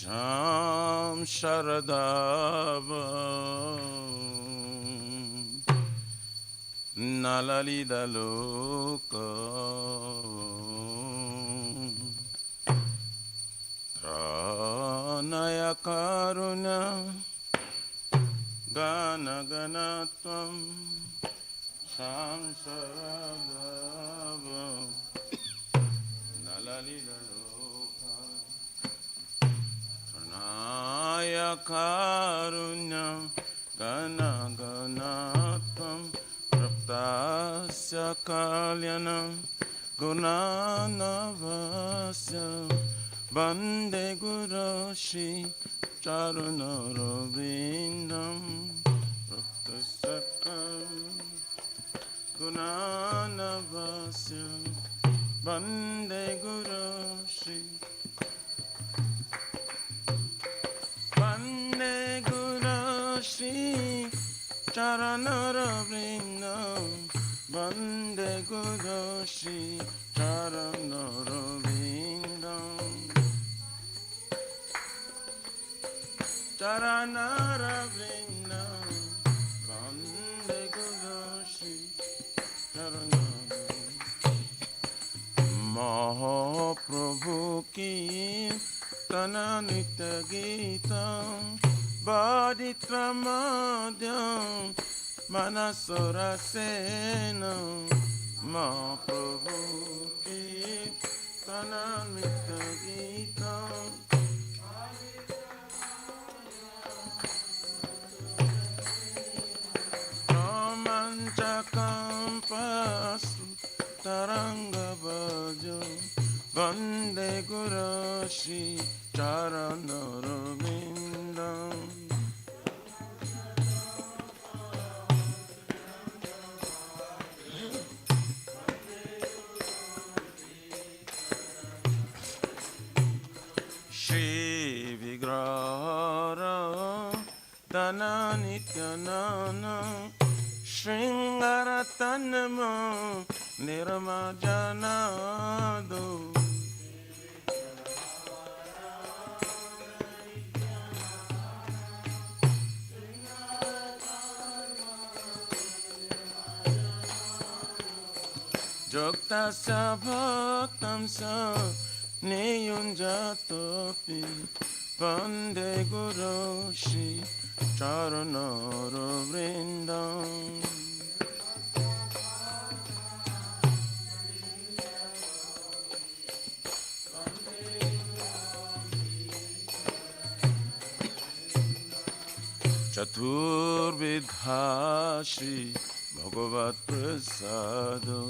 Sham Sharadava Nalalida Loka Tranaya Karuna Gana Ganatvam Sham Sharadava Nalalida Loka Tranaya Karuna Gana Ganatvam Tasya Kalyanam Gunanavasya Bande Guru Shri Charunarabindam Praktasakam Gunanavasya Bande Guru Shri Bande Guru Shri Charanarabindam Bande Guru Shri Charanarabindam Charanarabindam Bande Guru Shri Charanarabindam Mahaprabhu ki Tananita Gitam Baditramadhyam Manasura Senam Mahaprabhu ki Tananita Gitam Romanchakam Pasu Taranga Bhajo Vande Guru Shri Charanarabindam Shri Vigrahara Dana Nityanana Shringaratanama Nirmajanado Joktasya Bhaktamsa Niyunjatopi Vande Guru Shri Charanarabindam Chaturvidha Shri Bhagavat Prasado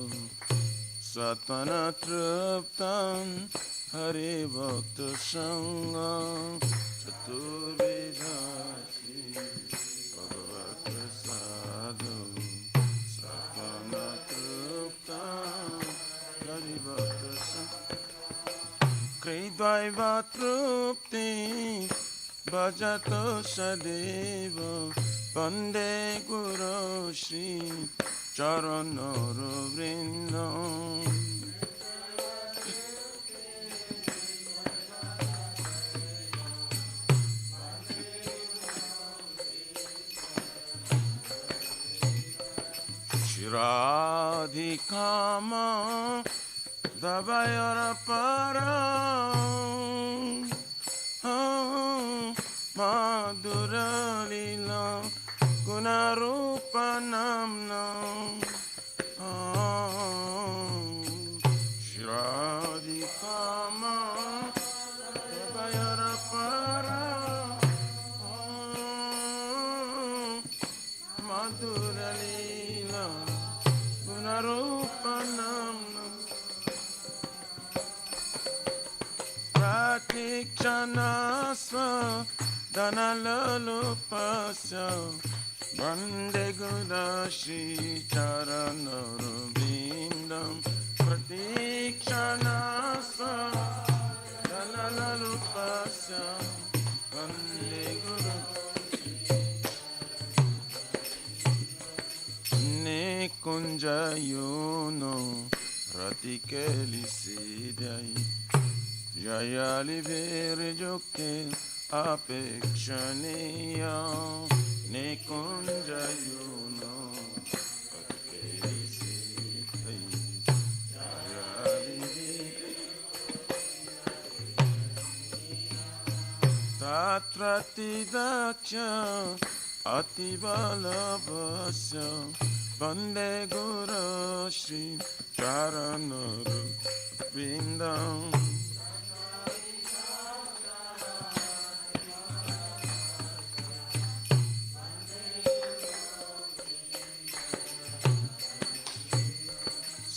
Satvana Truptam Hari Bhakta Sangam Chaturvidha Shri Bhagavat Prasado Satvana Truptam Hari Bhakta Sangam Kridvaiva Trupti Bhajato Sadeva Vande Guru Shri Charanarabindam Shiradhikama Dabayaraparam Madhuralila Gunarupanamnam Shiradhikama Dabayaraparam Madhuralila Gunarupanamnam Pratikshana Dhanalopasya Vande Guru Shri Charanarabindam Pratikshana Dhanalopasya Vande Guru Nikunjayono Ratikeli Siddhai Jaya libere joke apekshaniya Nikunja yuno Tatrati daksha atibalabhasya Vande Guru Shri Charanuru Vindam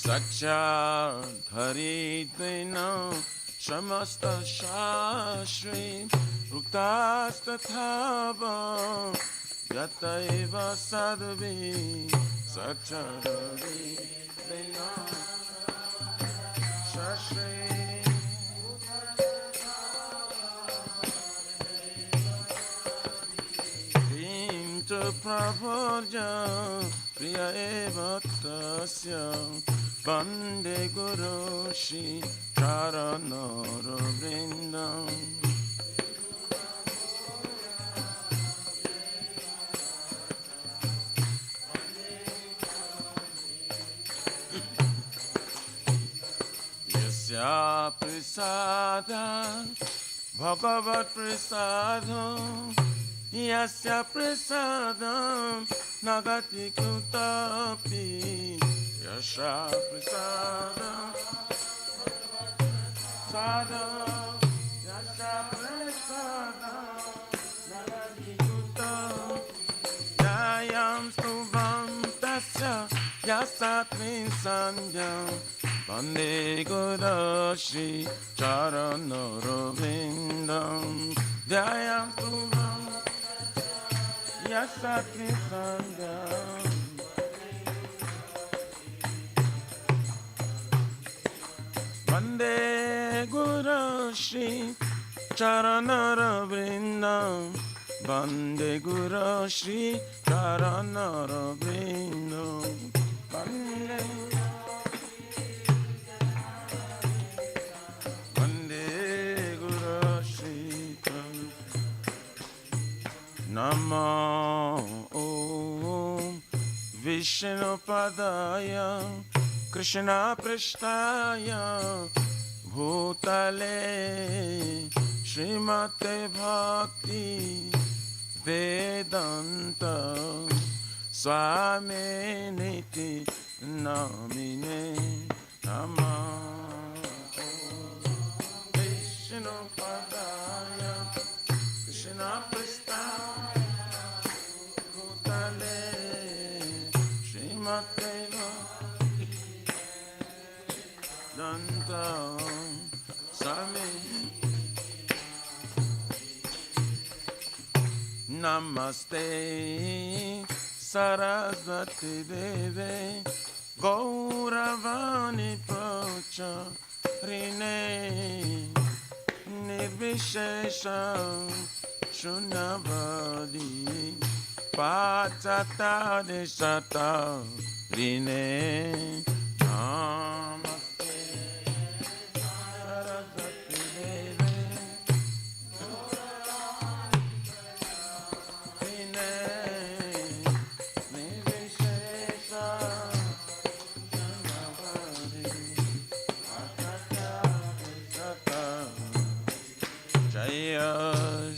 Sakshat Haridvina Shamasta Shashri Ruktastathava Yataiva Sadvi Sakshat Haridvina Shashri Him to Prabhuja Priya Eva Tasya Vande Guru Shri Charanara Vrindam Yasya Prasada Bhagavat Prasadam Yasya Prasadam Nagati Kutapi Yasya Prasadam Sadam Yasya Prasadam Nagati Kutapi Jayam Stuvam Tasya Yasatmin Sanyam Vande Guru Shri Charanara Vindam Jayam Stuvam Yasatmin Sanyam Vande Guru Shri Charanara Vrindam Vande Guru Shri Charanara Vrindam Vande Guru Shri Namo Om Vishnu Padaya Krishna Prishtaya Bhutale Srimate Bhakti Vedanta Swami Niti Namine Namah Vishnu Padaya Krishna Prishtaya Bhutale Srimate Danta Sami Namaste Sarasvati Deve Gauravani Pracha Rine Nirvishesha Shunavadi Pachata Deshata Rine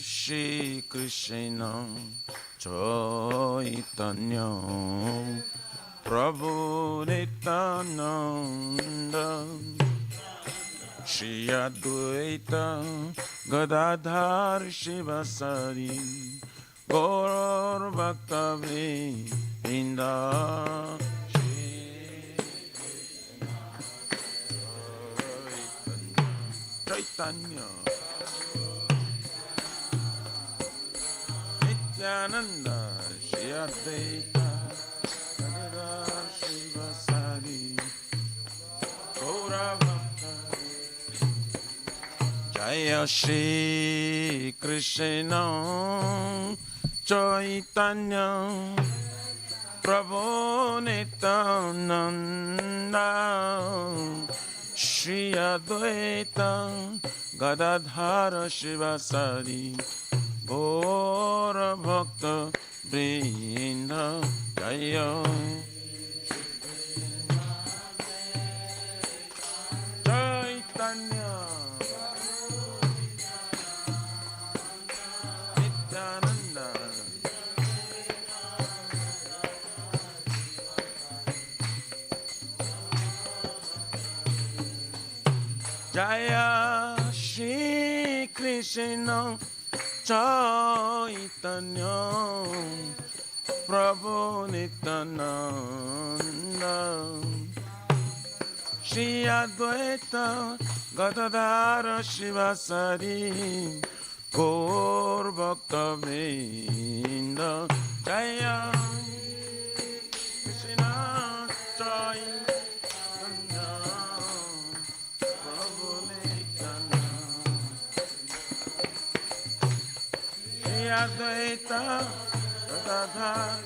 Shri Krishna Chaitanya Prabhu Nityananda Shri Advaita Gadadhar Shivasari Gaur Bhakta Vrinda Chaitanya Nityananda Shri Advaita Gadadhar Shivasari Gaura Bhakta Jaya Shri Krishna Chaitanya Prabhu Nityananda Shri Advaita Gadadhara Shivasari Gora Bhakta Vrinda Jaya Chaitanya Nityananda Jaya Shri Krishna Chaitanya Prabhu Nityananda Shri Advaita Gadadhara Shivasari Gaur Bhakta Vrinda Jaya Krishna Chaitanya Prabhu Nityananda Shri Advaita Gadadhara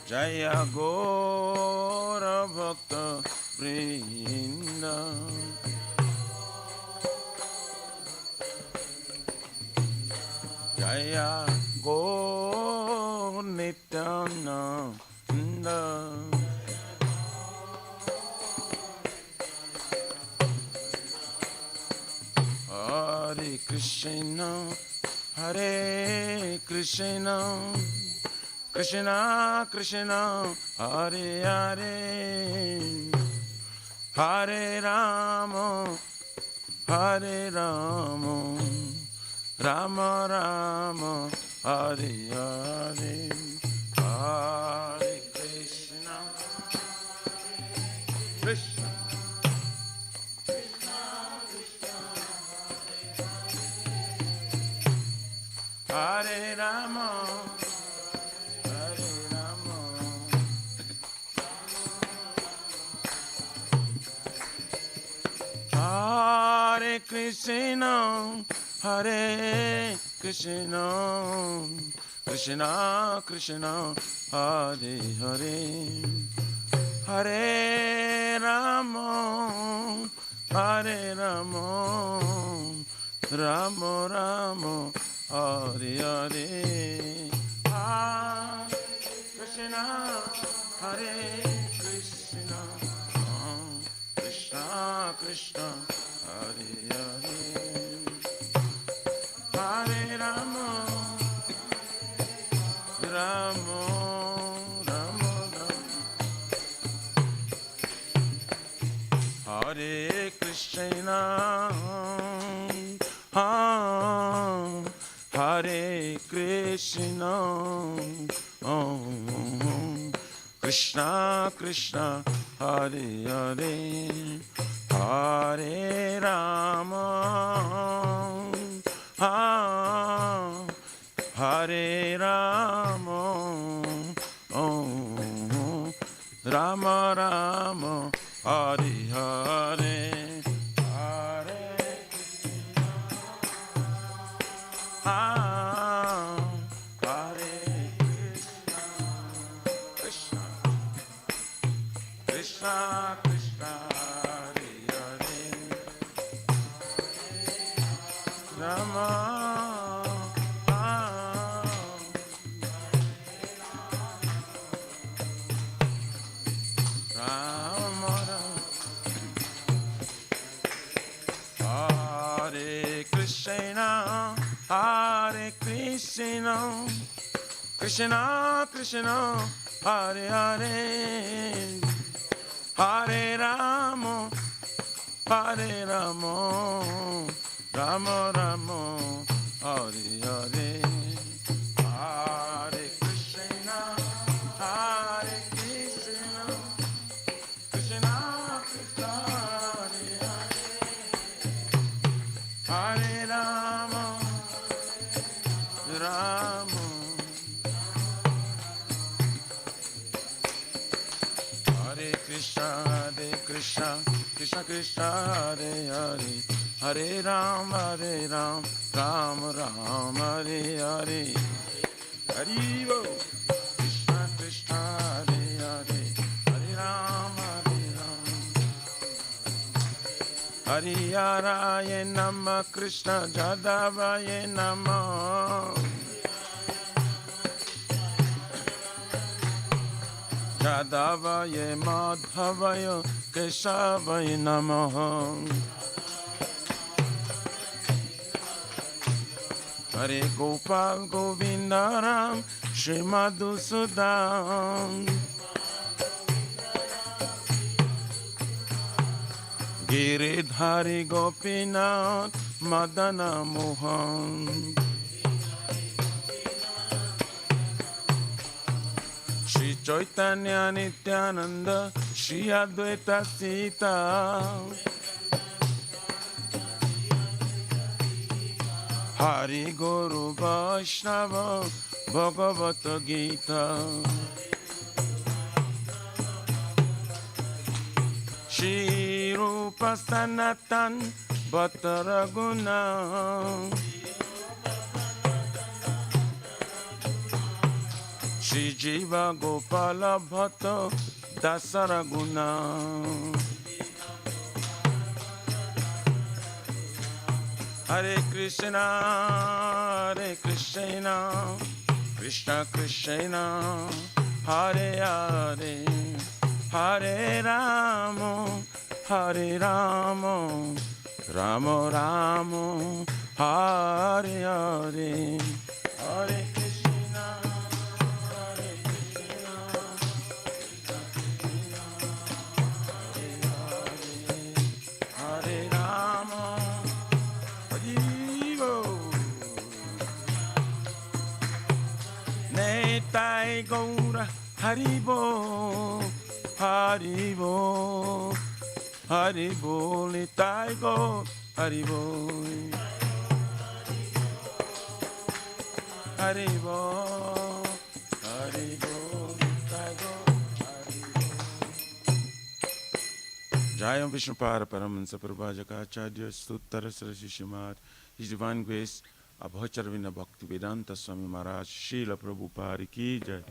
Jaya Gora Bhakta Vrinda Jaya Gaur Nityananda Hare Krishna Hare Krishna Krishna Krishna Hare Hare Hare Rama Hare Rama Rama Rama Hare Hare Hare Krishna Krishna Hare Rama Hare Krishna, Hare Krishna, Krishna Krishna, Hare Hare, Hare Rama, Hare Rama, Rama Rama, Hare Hare, Hare Krishna, Hare Krishna, Krishna Krishna, Hare Hare, Hare Rama, Rama Rama Rama, Hare Krishna, Hare Krishna, Krishna Krishna, Hare Hare, Hare Rama, Hare Rama, Rama Rama, Hare Hare, Hare Krishna, Krishna, Hare Hare, Rama, Rama, Hare Krishna, Hare Krishna, Krishna Krishna, Hare Hare, Hare Rama, Hare Rama, Rama Rama, Hare Hare, Hare Krishna, Hare Krishna, Krishna Krishna, Hare Hare, Hare Rama, Rama, Hare Krishna, Krishna Krishna, Hare Hare, Hare Ram, Ram Ram, Hare Hare, Hare Bo, Krishna Krishna, Hare Hare, Hare Ram, Hariyaraya Namah Krishna Jadavaya Namah Jadavaya Madhavaya Keshavaya Namah Hare Gopal Govindaram Shri Madhusudan Giridhari Gopinath Madana Mohan Shri Chaitanya Nityananda Shri Advaita Sita Hari Guru Vaishnava Bhagavata Gita Shri Rupa Sanatan Bhattaraguna Shri Jiva Gopala Bhatta Dasaraguna Hare Krishna Krishna Krishna Hare Hare Hare Rama Rama Rama Hare Hare Hare Krishna Hare Rama Netai Gaura Haribo Haribo Haribo Netai Gaura Haribo Haribo Haribo Netai Gaura Haribo Jayam Vishnupada Paramahansa Prabhajaka Acharya Suttara Sarasi Shrimad His Divine Grace Abhacharvina Bhakti Vedanta Swami Maharaj Srila Prabhupada Ki Jai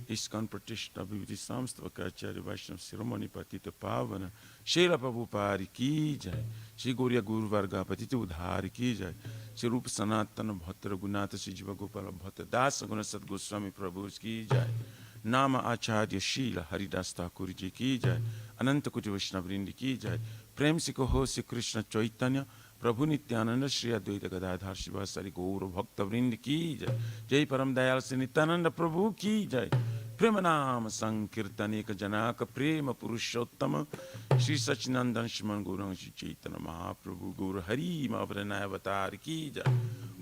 ISKCON Pratishta Bhiviti Samstavaka Acharya Vaishnava Siromani Patita Pavana Srila Prabhupada Ki Jai Shri Gauriya Guru Varga Patita Udhari Ki Jai Shri Rupa Sanatana Bhattara Gunata Shri Jiva Gopala Bhatta Dasa Guna Sat Goswami Prabhu Ki Jai Nama Acharya Srila Haridas Thakur Ji Ki Jai Ananta Kuti Vaishnava Vrindi Ki Jai Prem Se Kaho Se Krishna Chaitanya प्रभु नित्यानंद श्री अद्वैत गदाधर शिवासारि गौर भक्त वृंद की जय जय परम दयाल श्री नित्यानंद प्रभु की जय प्रेम नाम संकीर्तन एक जनाक प्रेम पुरुषोत्तम श्री सच्चिदानंद श्रीमन गौरंग श्री चैतन्य महाप्रभु गौर हरि महावरनाय अवतार की जय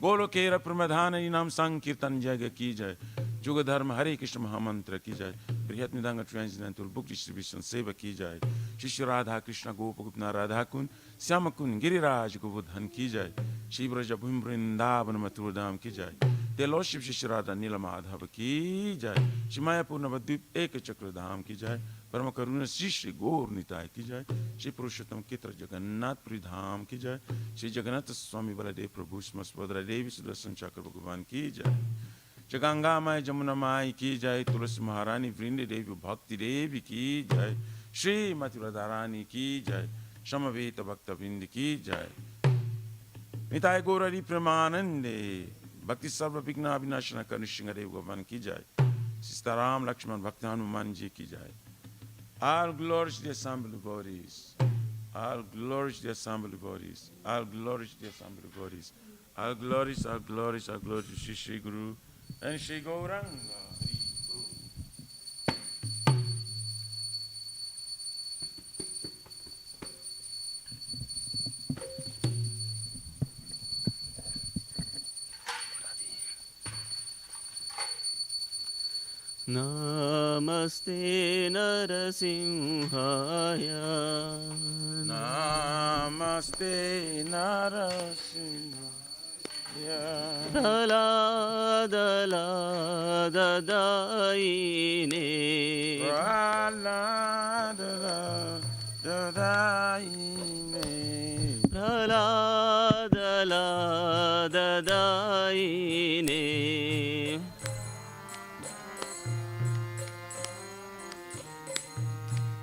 गोलोकेर प्रमधान नाम संकीर्तन जय की जय जुग धर्म हरे कृष्ण महामंत्र की जय बृहत निदांग ट्रांसलेंटल बुक डिस्ट्रीब्यूशन सेवा की जय शिष्य राधा कृष्ण गोप गोपना राधा कुंड श्याम कुंड गिरिराज गोवर्धन की जय श्री ब्रज भूमि वृंदावन मथुरा धाम की जय तेलो शिव शिष्य राधा नील माधव की जय श्री मायापुर नवद्वीप एक चक्र धाम की जय परम करुण श्री श्री गौर निताय की जय श्री पुरुषोत्तम केत्र जगन्नाथपुरी धाम की जय श्री जगन्नाथ स्वामी बलदेव प्रभु स्मृत देवी सुदर्शन चक्र भगवान की जय जय गंगा माई जमुना माई की जय तुलसी महारानी वृंद देवी भक्ति देवी की जय श्री मथुरा रानी की जय समवेत भक्त वृंद की जय निताय गौर हरि प्रेमानंदे भक्ति सर्व विघ्न विनाशन कर नृसिंह देव भगवान की जय सीताराम लक्ष्मण भक्त हनुमान जी की जय All glories to the assembled devotees. All glories to the assembled devotees. All glories to the assembled devotees. All glories, all glories, all glories to Shri Shri Guru and Shri Gauranga. Namaste Narasimhaya Namaste Narasimhaya Prahlada Dadaine Prahlada Dadaine Prahlada Dadaine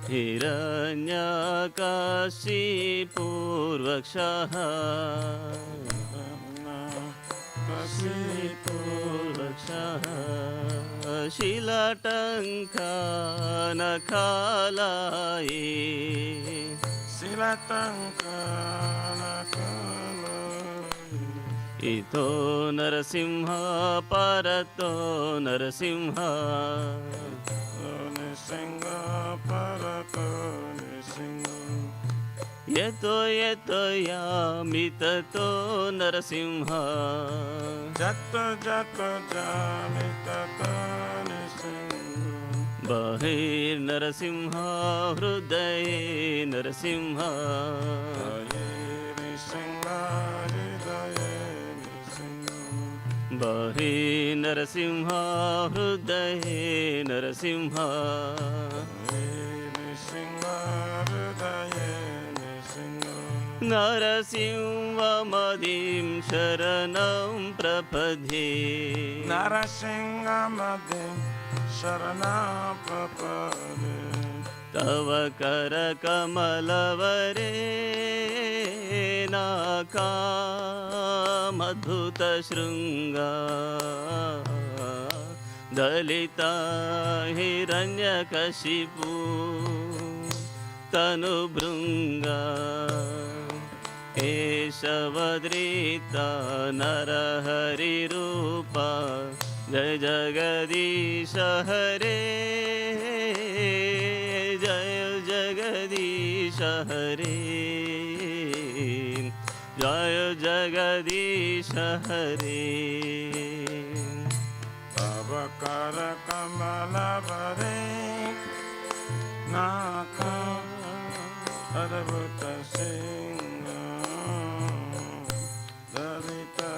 Hiranyaksha हिरण्यकशिपूर्वक्षः पूर्वक्षः शिलाटङ्कानखालाये इतो नरसिंह परतो नरसिंह यतो यतो यामि ततो नरसिंह बहिर्नरसिंह हृदये नरसिंह बहिर्नरसिंह हृदये नरसिंह नरसिंहमदिं शरणं प्रपद्ये तव करकमलवरे नाकामद्भुतशृङ्गा दलिता हिरण्यकशिपु तनुभृङ्गा केशवद्रिता नरहरिरूपा जय जगदीश हरे जय जगदीश हरे जय जगदीश हरे तव कर कमलवरे नाका अद्भुत सिंह दलिता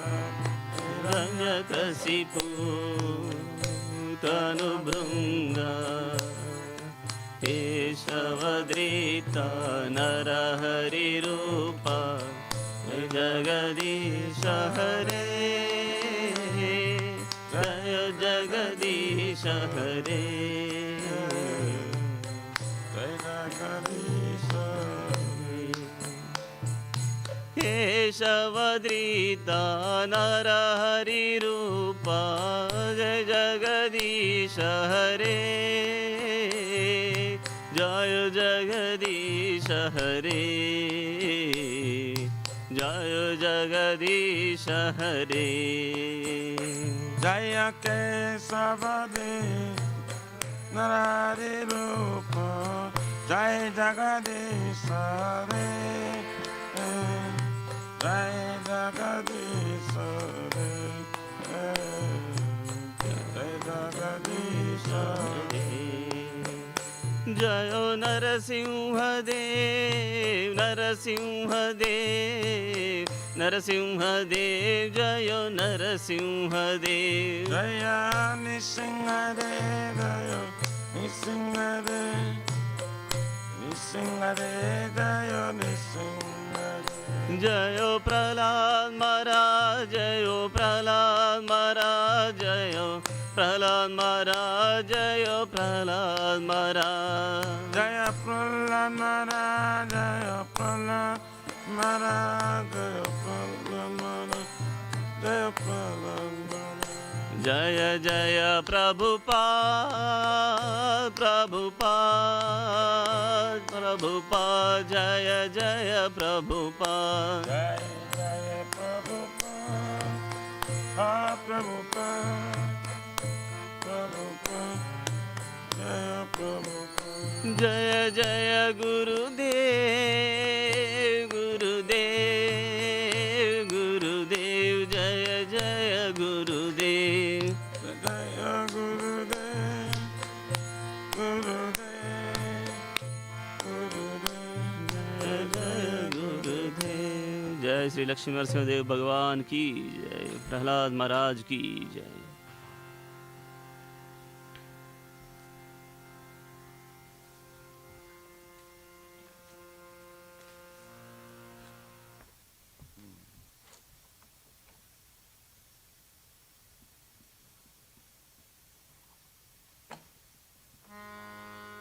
हिरण्यकशिपु तनुभृङ्गा केशवद्रिता नरहरिरूपा जगदीश हरे जय जगदीश हरे जय जगदीश केशवद्रिता नरहरिरूपा जय जगदीश हरे जय जगदीश हरे जय जगदीश हरे जय केशवदे नरहरि रूप जय जगदीश रे जय जगदीश रे जय जगदीश जय नरसिंहदेव नरसिंहदेव नरसिंहदेव जय नरसिंहदेव जय निसिंहदेव जय निसिंहदेव निसिंहदेव जय निसिंहदेव जय प्रहलाद महाराज जय प्रहलाद महाराज जय प्रहलाद महाराज जय प्रहलाद महाराज जय प्रहलाद महाराज जय प्रहलाद महाराज जय प्रहलाद महाराज जय जय प्रभुपाद प्रभुपाद प्रभुपाद जय जय प्रभुपाद जय जय प्रभुपाद प्रभुपाद जय जय गुरुदेव गुरुदेव गुरुदेव जय जय गुरुदेव जय गुरुदेव गुरुदेव गुरुदेव जय गुरुदेव जय श्री लक्ष्मी नरसिंहदेव भगवान की जय प्रहलाद महाराज की जय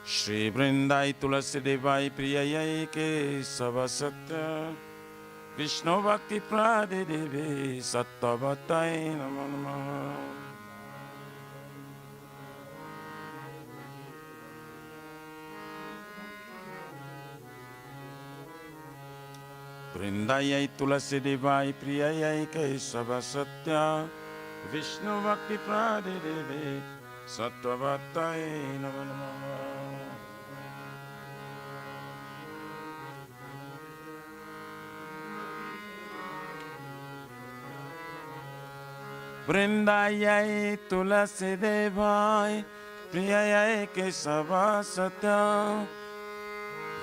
श्री वृंदाई तुलसी देवाई प्रिययै केशव सत्य विष्णु भक्ति प्रादे देवे सत्ववत्ताय नमो नमः वृंदायै तुलसी देवाई प्रिययै केशव सत्य विष्णु भक्ति प्रादे देवे सत्ववत्ताय नमो नमः वृंदायै तुलसी देवाय प्रिययै केशव सत्य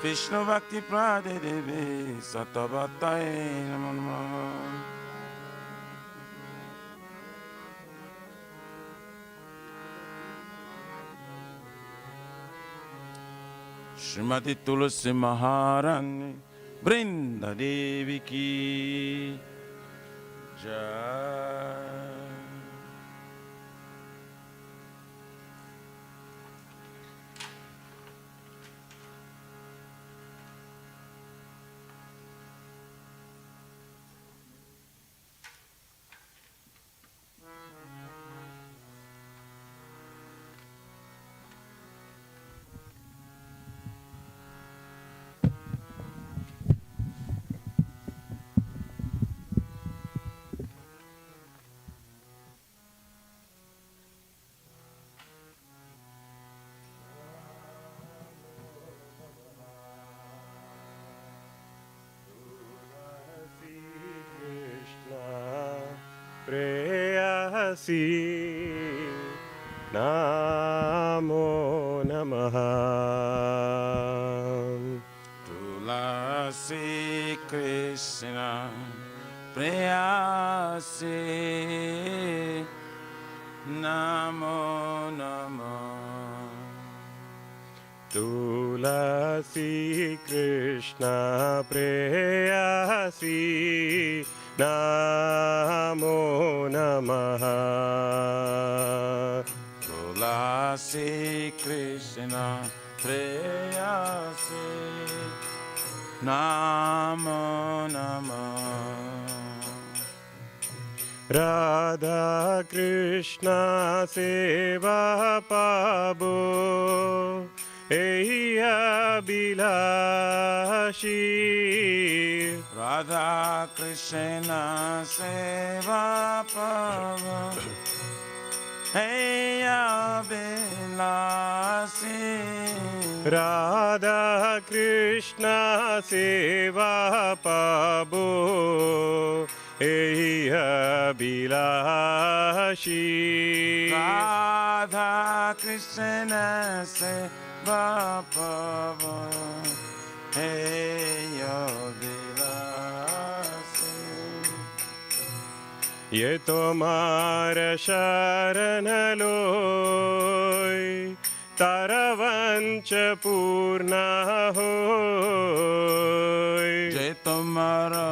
विष्णु भक्ति प्रादे देवे सत्ववत्ताय नमो नमः श्रीमती तुलसी महारानी वृंदा देवी की जय प्रेयसी नमो नमः तुलसी कृष्ण प्रेयसी नमो नमः तुलसी कृष्ण प्रेयसी नमो नमः तुलसी कृष्ण प्रेयसी नमो नमः राधा कृष्ण सेवा पाबो अभिलाषी राधा कृष्ण सेवा पाव हे अभिलाषी राधा कृष्ण सेवा पाबो अभिलाषी राधा कृष्ण सेवा पाव हे अभिलाषी ये तुम्हार शरण लोय तरवंच पूर्ण होय जे तुम्हारा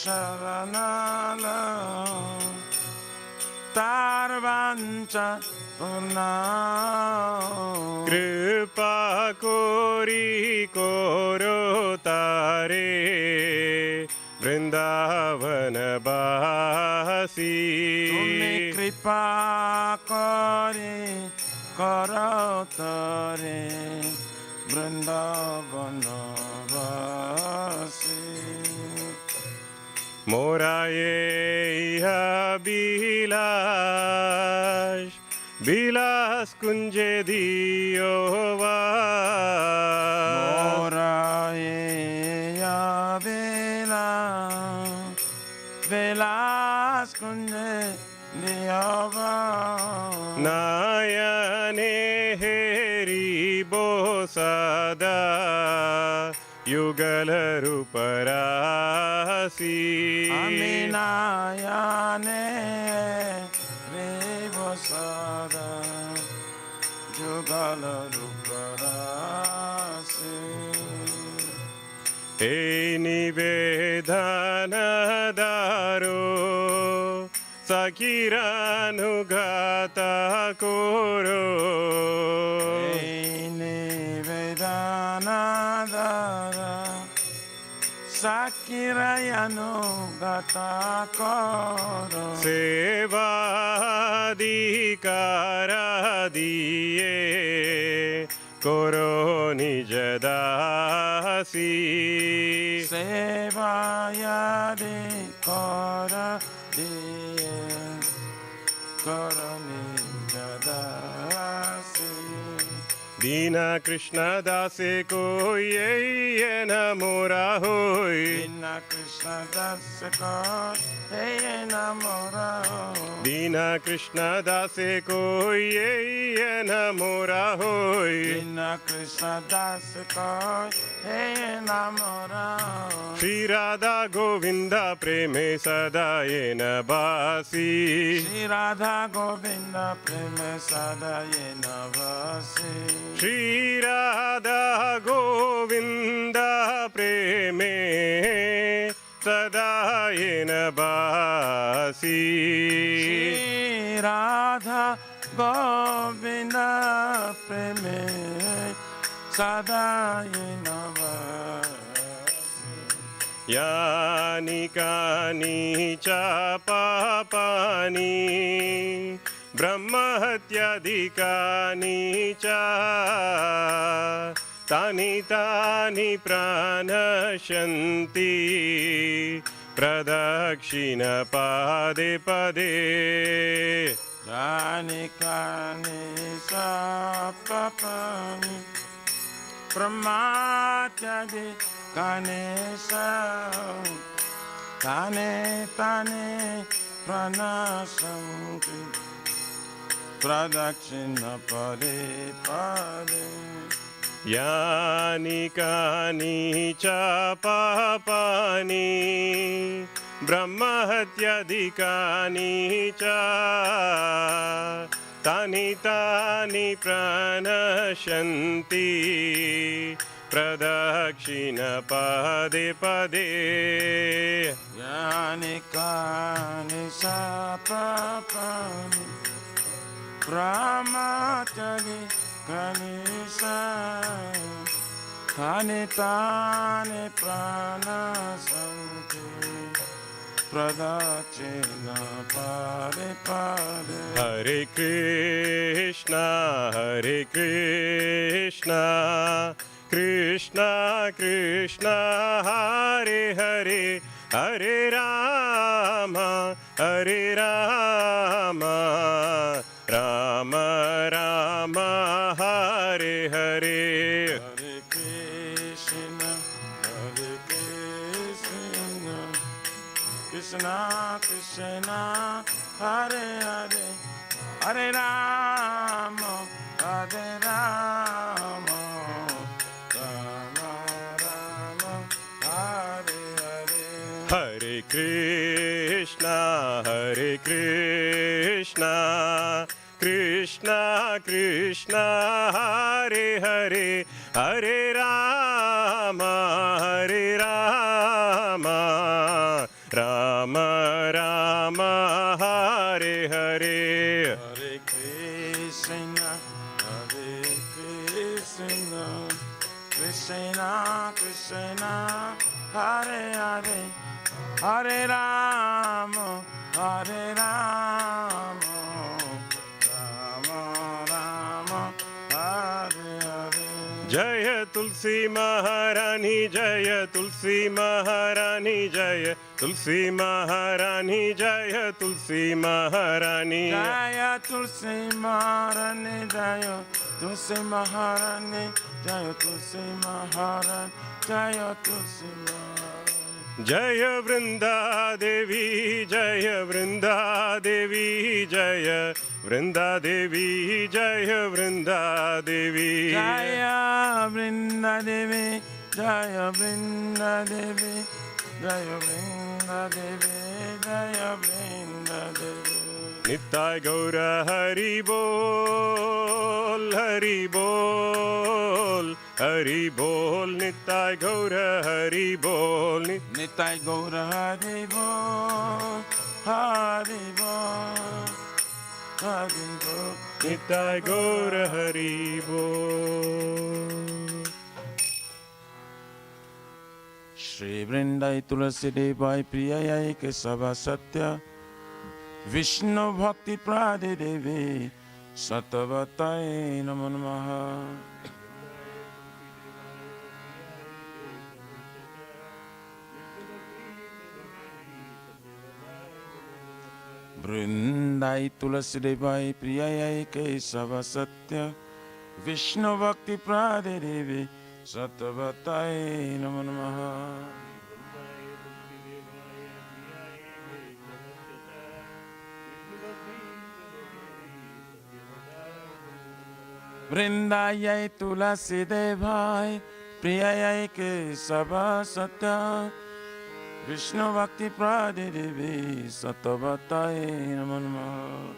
शरण तार वांचा पुना कृपा कोरी कोरो तारे वृंदावन बासी तुम्हें कृपा करे करो तारे वृंदावन वासी मोरा ये बिलास बिलास कुंजे दियो मोरा ये बेलास कुंजे दियोवा नायने हेरी बो सदा युगल रूपरासी अमीनायाने रे बसदा जुगल रूपरासी हे निवेदन दारो सखीरानुगाता कोरो निवेदन Anadara Sakirayano Gata Koro Sevadikara diye Koro nijadasi Sevayade Kora Diye Korani Jadasi Dina Krishna dase koi namora hoy Dina Krishna Das Kor Hey Namora Dina Krishna dase koi namora hoy Dina Krishna Das Kor Hey Namora Shri Radha Govinda preme sada yena basi Shri Radha Govinda Prema Sada Yenavasi Shri Radha Govinda preme sada yena basi Shri Radha Govinda Prema Sada Yenavasi Yani kani cha papani Brahmahatyadikani cha Tani tani pranashanti Pradakshina pade pade Jani Kani Sapapani Brahmatyadi Ganesha Tane Tane Pranasanti Pradakshina Pade Pade Yani kani cha papani Brahmahatyadikani cha Tani tani pranashanti Pradakshina pade pade Yani Kani Sapapani Brahmatari Ganesha Tani Tani Pranasanti Pradakshina Pade Pade Hare Krishna Krishna Krishna Hare Hare Hare Rama Rama Rama Hare Hare Hare Krishna Krishna Krishna Hare Hare Hare Rama Rama Rama Hare Hare Hare Krishna Krishna Krishna Hare Hare Hare Rama Rama Rama Hare Hare Hare Krishna Krishna Krishna Hare Hare Hare Rama Rama Rama Hare Hare Jaya Tulsi Maharani Jaya Tulsi Maharani Jaya Tulsi Maharani Jaya Tulsi Maharani Jaya Tulsi Maharani Jaya Tulsi Maharani Jaya Tulsi Maharani Jaya Tulsi Maharani Jaya Vrinda Devi Jaya Vrinda Devi Jaya Vrinda Devi Jaya Vrinda Devi Jaya Vrinda Devi Jaya Vrinda Devi Jaya Vrinda Devi Jaya Vrinda Devi Nittai Gaura Hari Bol Hari Bol Hari Bol Nittai Gaura Hari Bol Nittai Gaura Hari Bol Hari Bol Hari Bol Nittai Gaura Hari Bol Shri Vrindai Tulasi Devai Priyayai Kesava Satya Vishnu Bhakti Prade Devi Satavatai Namo Namaha. Vrindai Tulasi Devai Priyayai Kesava Satya Vishnu Bhakti Prade Devi Satavatai Namo Namaha. Vrindayai Tulasi Devai Priyayai Kesava Satya Vishnu Bhakti Prade Devi Satavatai Namo Namaha.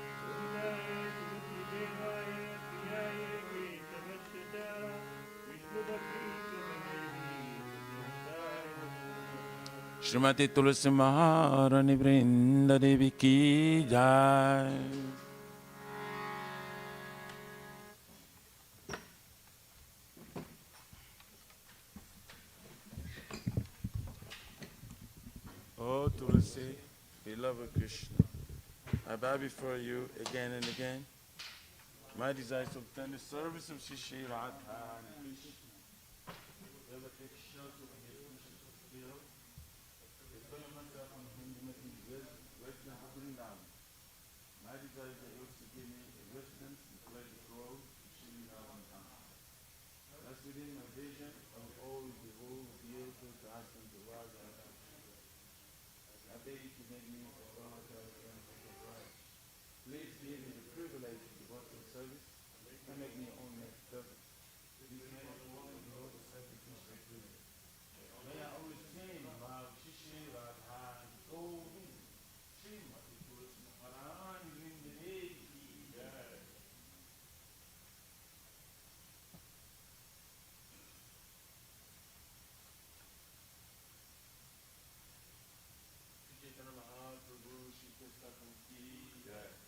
Shrimati Tulasi Maharani Vrinda Devi Ki Jai. Oh Tulasi, beloved Krishna, I bow before you again and again. My desire is to obtain the service of Shri Shri Radha and Krishna. Whoever takes shelter of your Krishna fulfill, depend myself on him to make me resident of Vrindavan. My desire is that you also give me a residence and pleasure grove of Shri Radha. Thus within my vision, I will always behold the beautiful dancing to Radha. I beg you to make me a Radha and right. Please give me the privilege of devotional service and make me own next service. Please make me one of your sacrificial prayer. May I always sing about Shishi Radha and Govind, Srimati Tulasi Maharani Vrinda Devi Jai. Shri Chaitanya Mahaprabhu, Shri Krishna Ki Jai.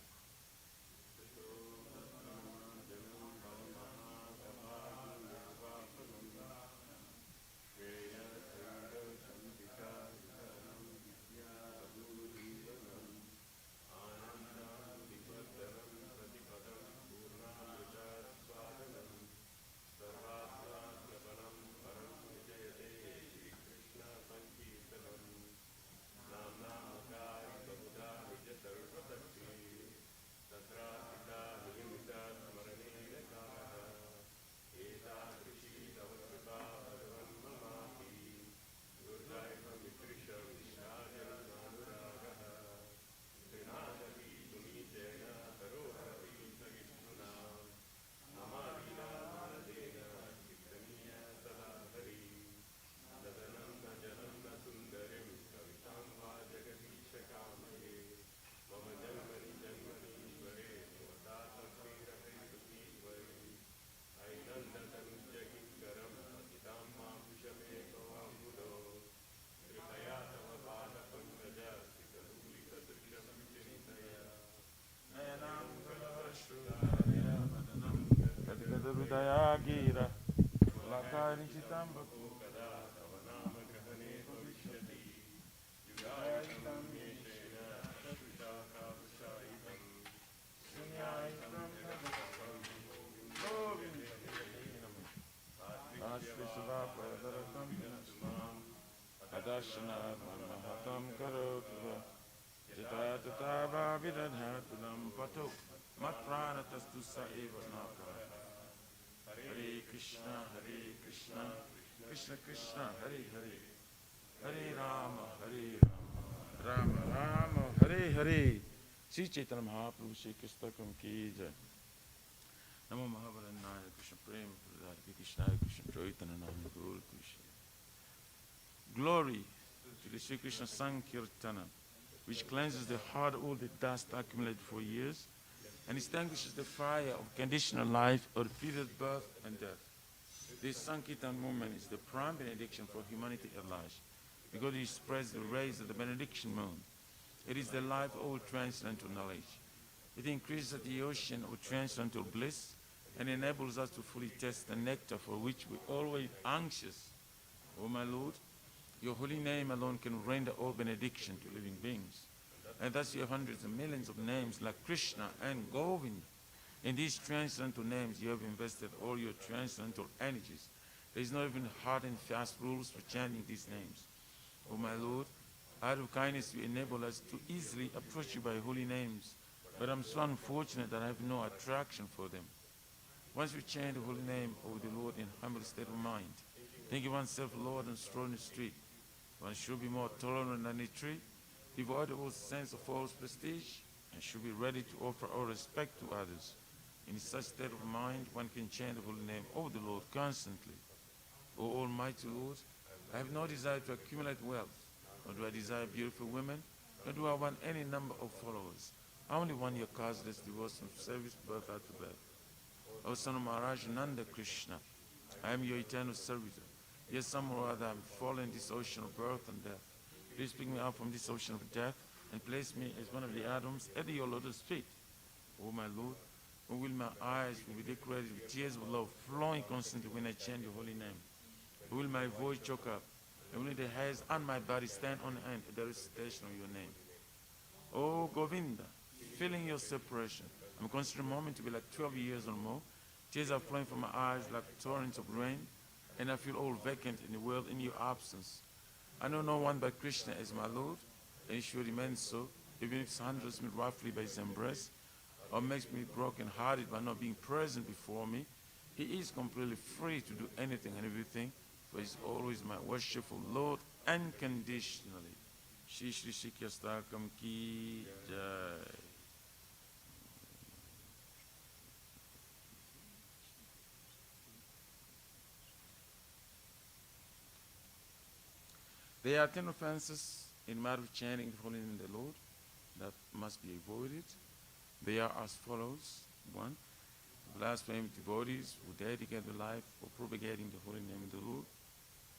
Hridaya Gira Lakari Chitambaku Kada Tavanama Grahane Bhavishyati Yugaitam Yeshena Shashaka Vashaitam Sunyaitam Navasam Govindatinam Ashvishava Pradaratam Vinasmam Adashanat Mahatam Karotva Jitata Bhavidadhatulam Pato Matpranastastu Saeva Nakara Hare Krishna, Krishna Krishna, Hare Hare, Hare Rama, Rama Rama, Hare Hare. Sri Chaitanya Mahaprabhu Shri Krishna Ki Jai. Namo Mahavarannaya Krishna Prem Pradati Krishna Krishna Chaitanya Nama Guru Krishna. Glory to the Sri Krishna Sankirtana, which cleanses the heart of all the dust accumulated for years and extinguishes the fire of conditional life or period birth and death. This Sankirtan movement is the prime benediction for humanity at large, because it spreads the rays of the benediction moon. It is the life of all transcendental knowledge. It increases the ocean of transcendental bliss and enables us to fully taste the nectar for which we always anxious. O my Lord, Your holy name alone can render all benediction to living beings. And thus you have hundreds of millions of names like Krishna and Govinda. In these transcendental names, you have invested all your transcendental energies. There is not even hard and fast rules for chanting these names. O my Lord, out of kindness you enable us to easily approach you by holy names, but I'm so unfortunate that I have no attraction for them. Once you chant the holy name of the Lord in humble state of mind, thinking oneself Lord and stroll in the street, one should be more tolerant than a tree, devoid of all sense of false prestige, and should be ready to offer all respect to others. In such state of mind, one can chant the holy name of the Lord constantly. O Almighty Lord, I have no desire to accumulate wealth, nor do I desire beautiful women, nor do I want any number of followers. I only want your causeless devotion of service birth after birth. O son of Maharaj Nanda Krishna, I am your eternal servitor. Yet somehow or other I am fallen in this ocean of birth and death. Please pick me up from this ocean of death and place me as one of the atoms at your lotus feet. O my Lord, when will my eyes will be decorated with tears of love flowing constantly when I chant your holy name? When will my voice choke up? And will the hairs on my body stand on end at the recitation of your name? O Govinda, feeling your separation, I'm considering a moment to be like 12 years or more. Tears are flowing from my eyes like torrents of rain, and I feel all vacant in the world in your absence. I know no one but Krishna as my Lord, and he should remain so, even if he handles me roughly by his embrace, or makes me broken-hearted by not being present before me. He is completely free to do anything and everything, for he is always my worshipful Lord unconditionally. Shri Shri Shikyastakam Ki Jai. There are 10 offenses in matter of chanting the holy name of the Lord that must be avoided. They are as follows. 1. Blaspheme devotees who dedicate their life for propagating the holy name of the Lord.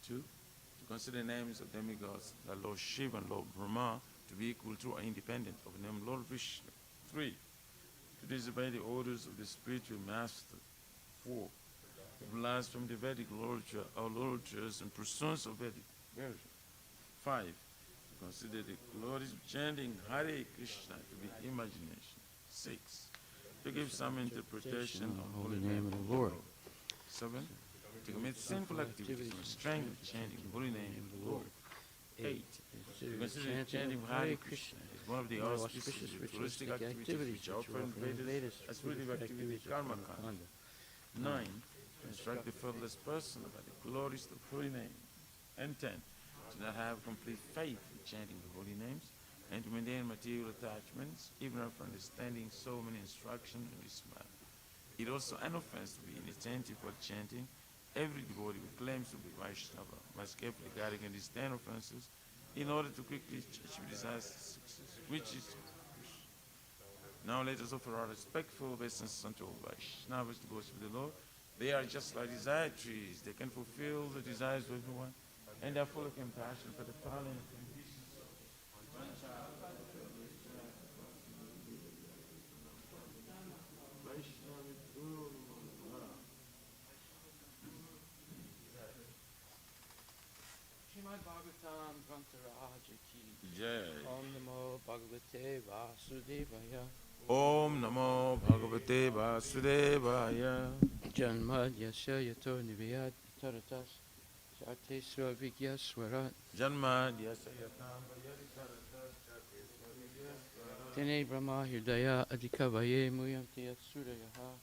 2. To consider names of demigods like Lord Shiva and Lord Brahma to be equal to or independent of the name Lord Vishnu. 3. To disobey the orders of the spiritual master. 4. To blaspheme the Vedic literature or literatures and pursuance of Vedic version. 5. To consider the glories of chanting Hare Krishna to be imagination. 6. To give some interpretation of the holy name of the Lord. 7. To commit sinful activities on the strength of chanting the holy name of the Lord. 8. To consider the chanting of Hare Krishna as one of the auspicious ritualistic activities which are offered in Vedas as fruitive activity karma kanda. 9. To instruct the fatherless person about the glories of the holy name. And 10. To not have complete faith in chanting the holy names, and to maintain material attachments, even after understanding so many instructions in this matter. It also an offense to be inattentive while chanting. Every devotee who claims to be Vaishnava must carefully guard against these 10 offenses in order to quickly achieve disastrous success, which is now let us offer our respectful obeisance unto all Vaishnavas, devotees of the Lord. They are just like desire trees. They can fulfill the desires of everyone, and are full of compassion for the fallen conditions. Srimad Bhagavatam Grantaraja ki Jai. Om Namo Bhagavate Vasudevaya Om Namo Bhagavate Vasudevaya. Janmad Yasya Yato Nivayat Taratas Chate Sravigya Swarat Janma Dyasayatam Vayarikarata Chakesvarigya Tene Brahma Hridaya Adhikavaye Muyanti Surayaha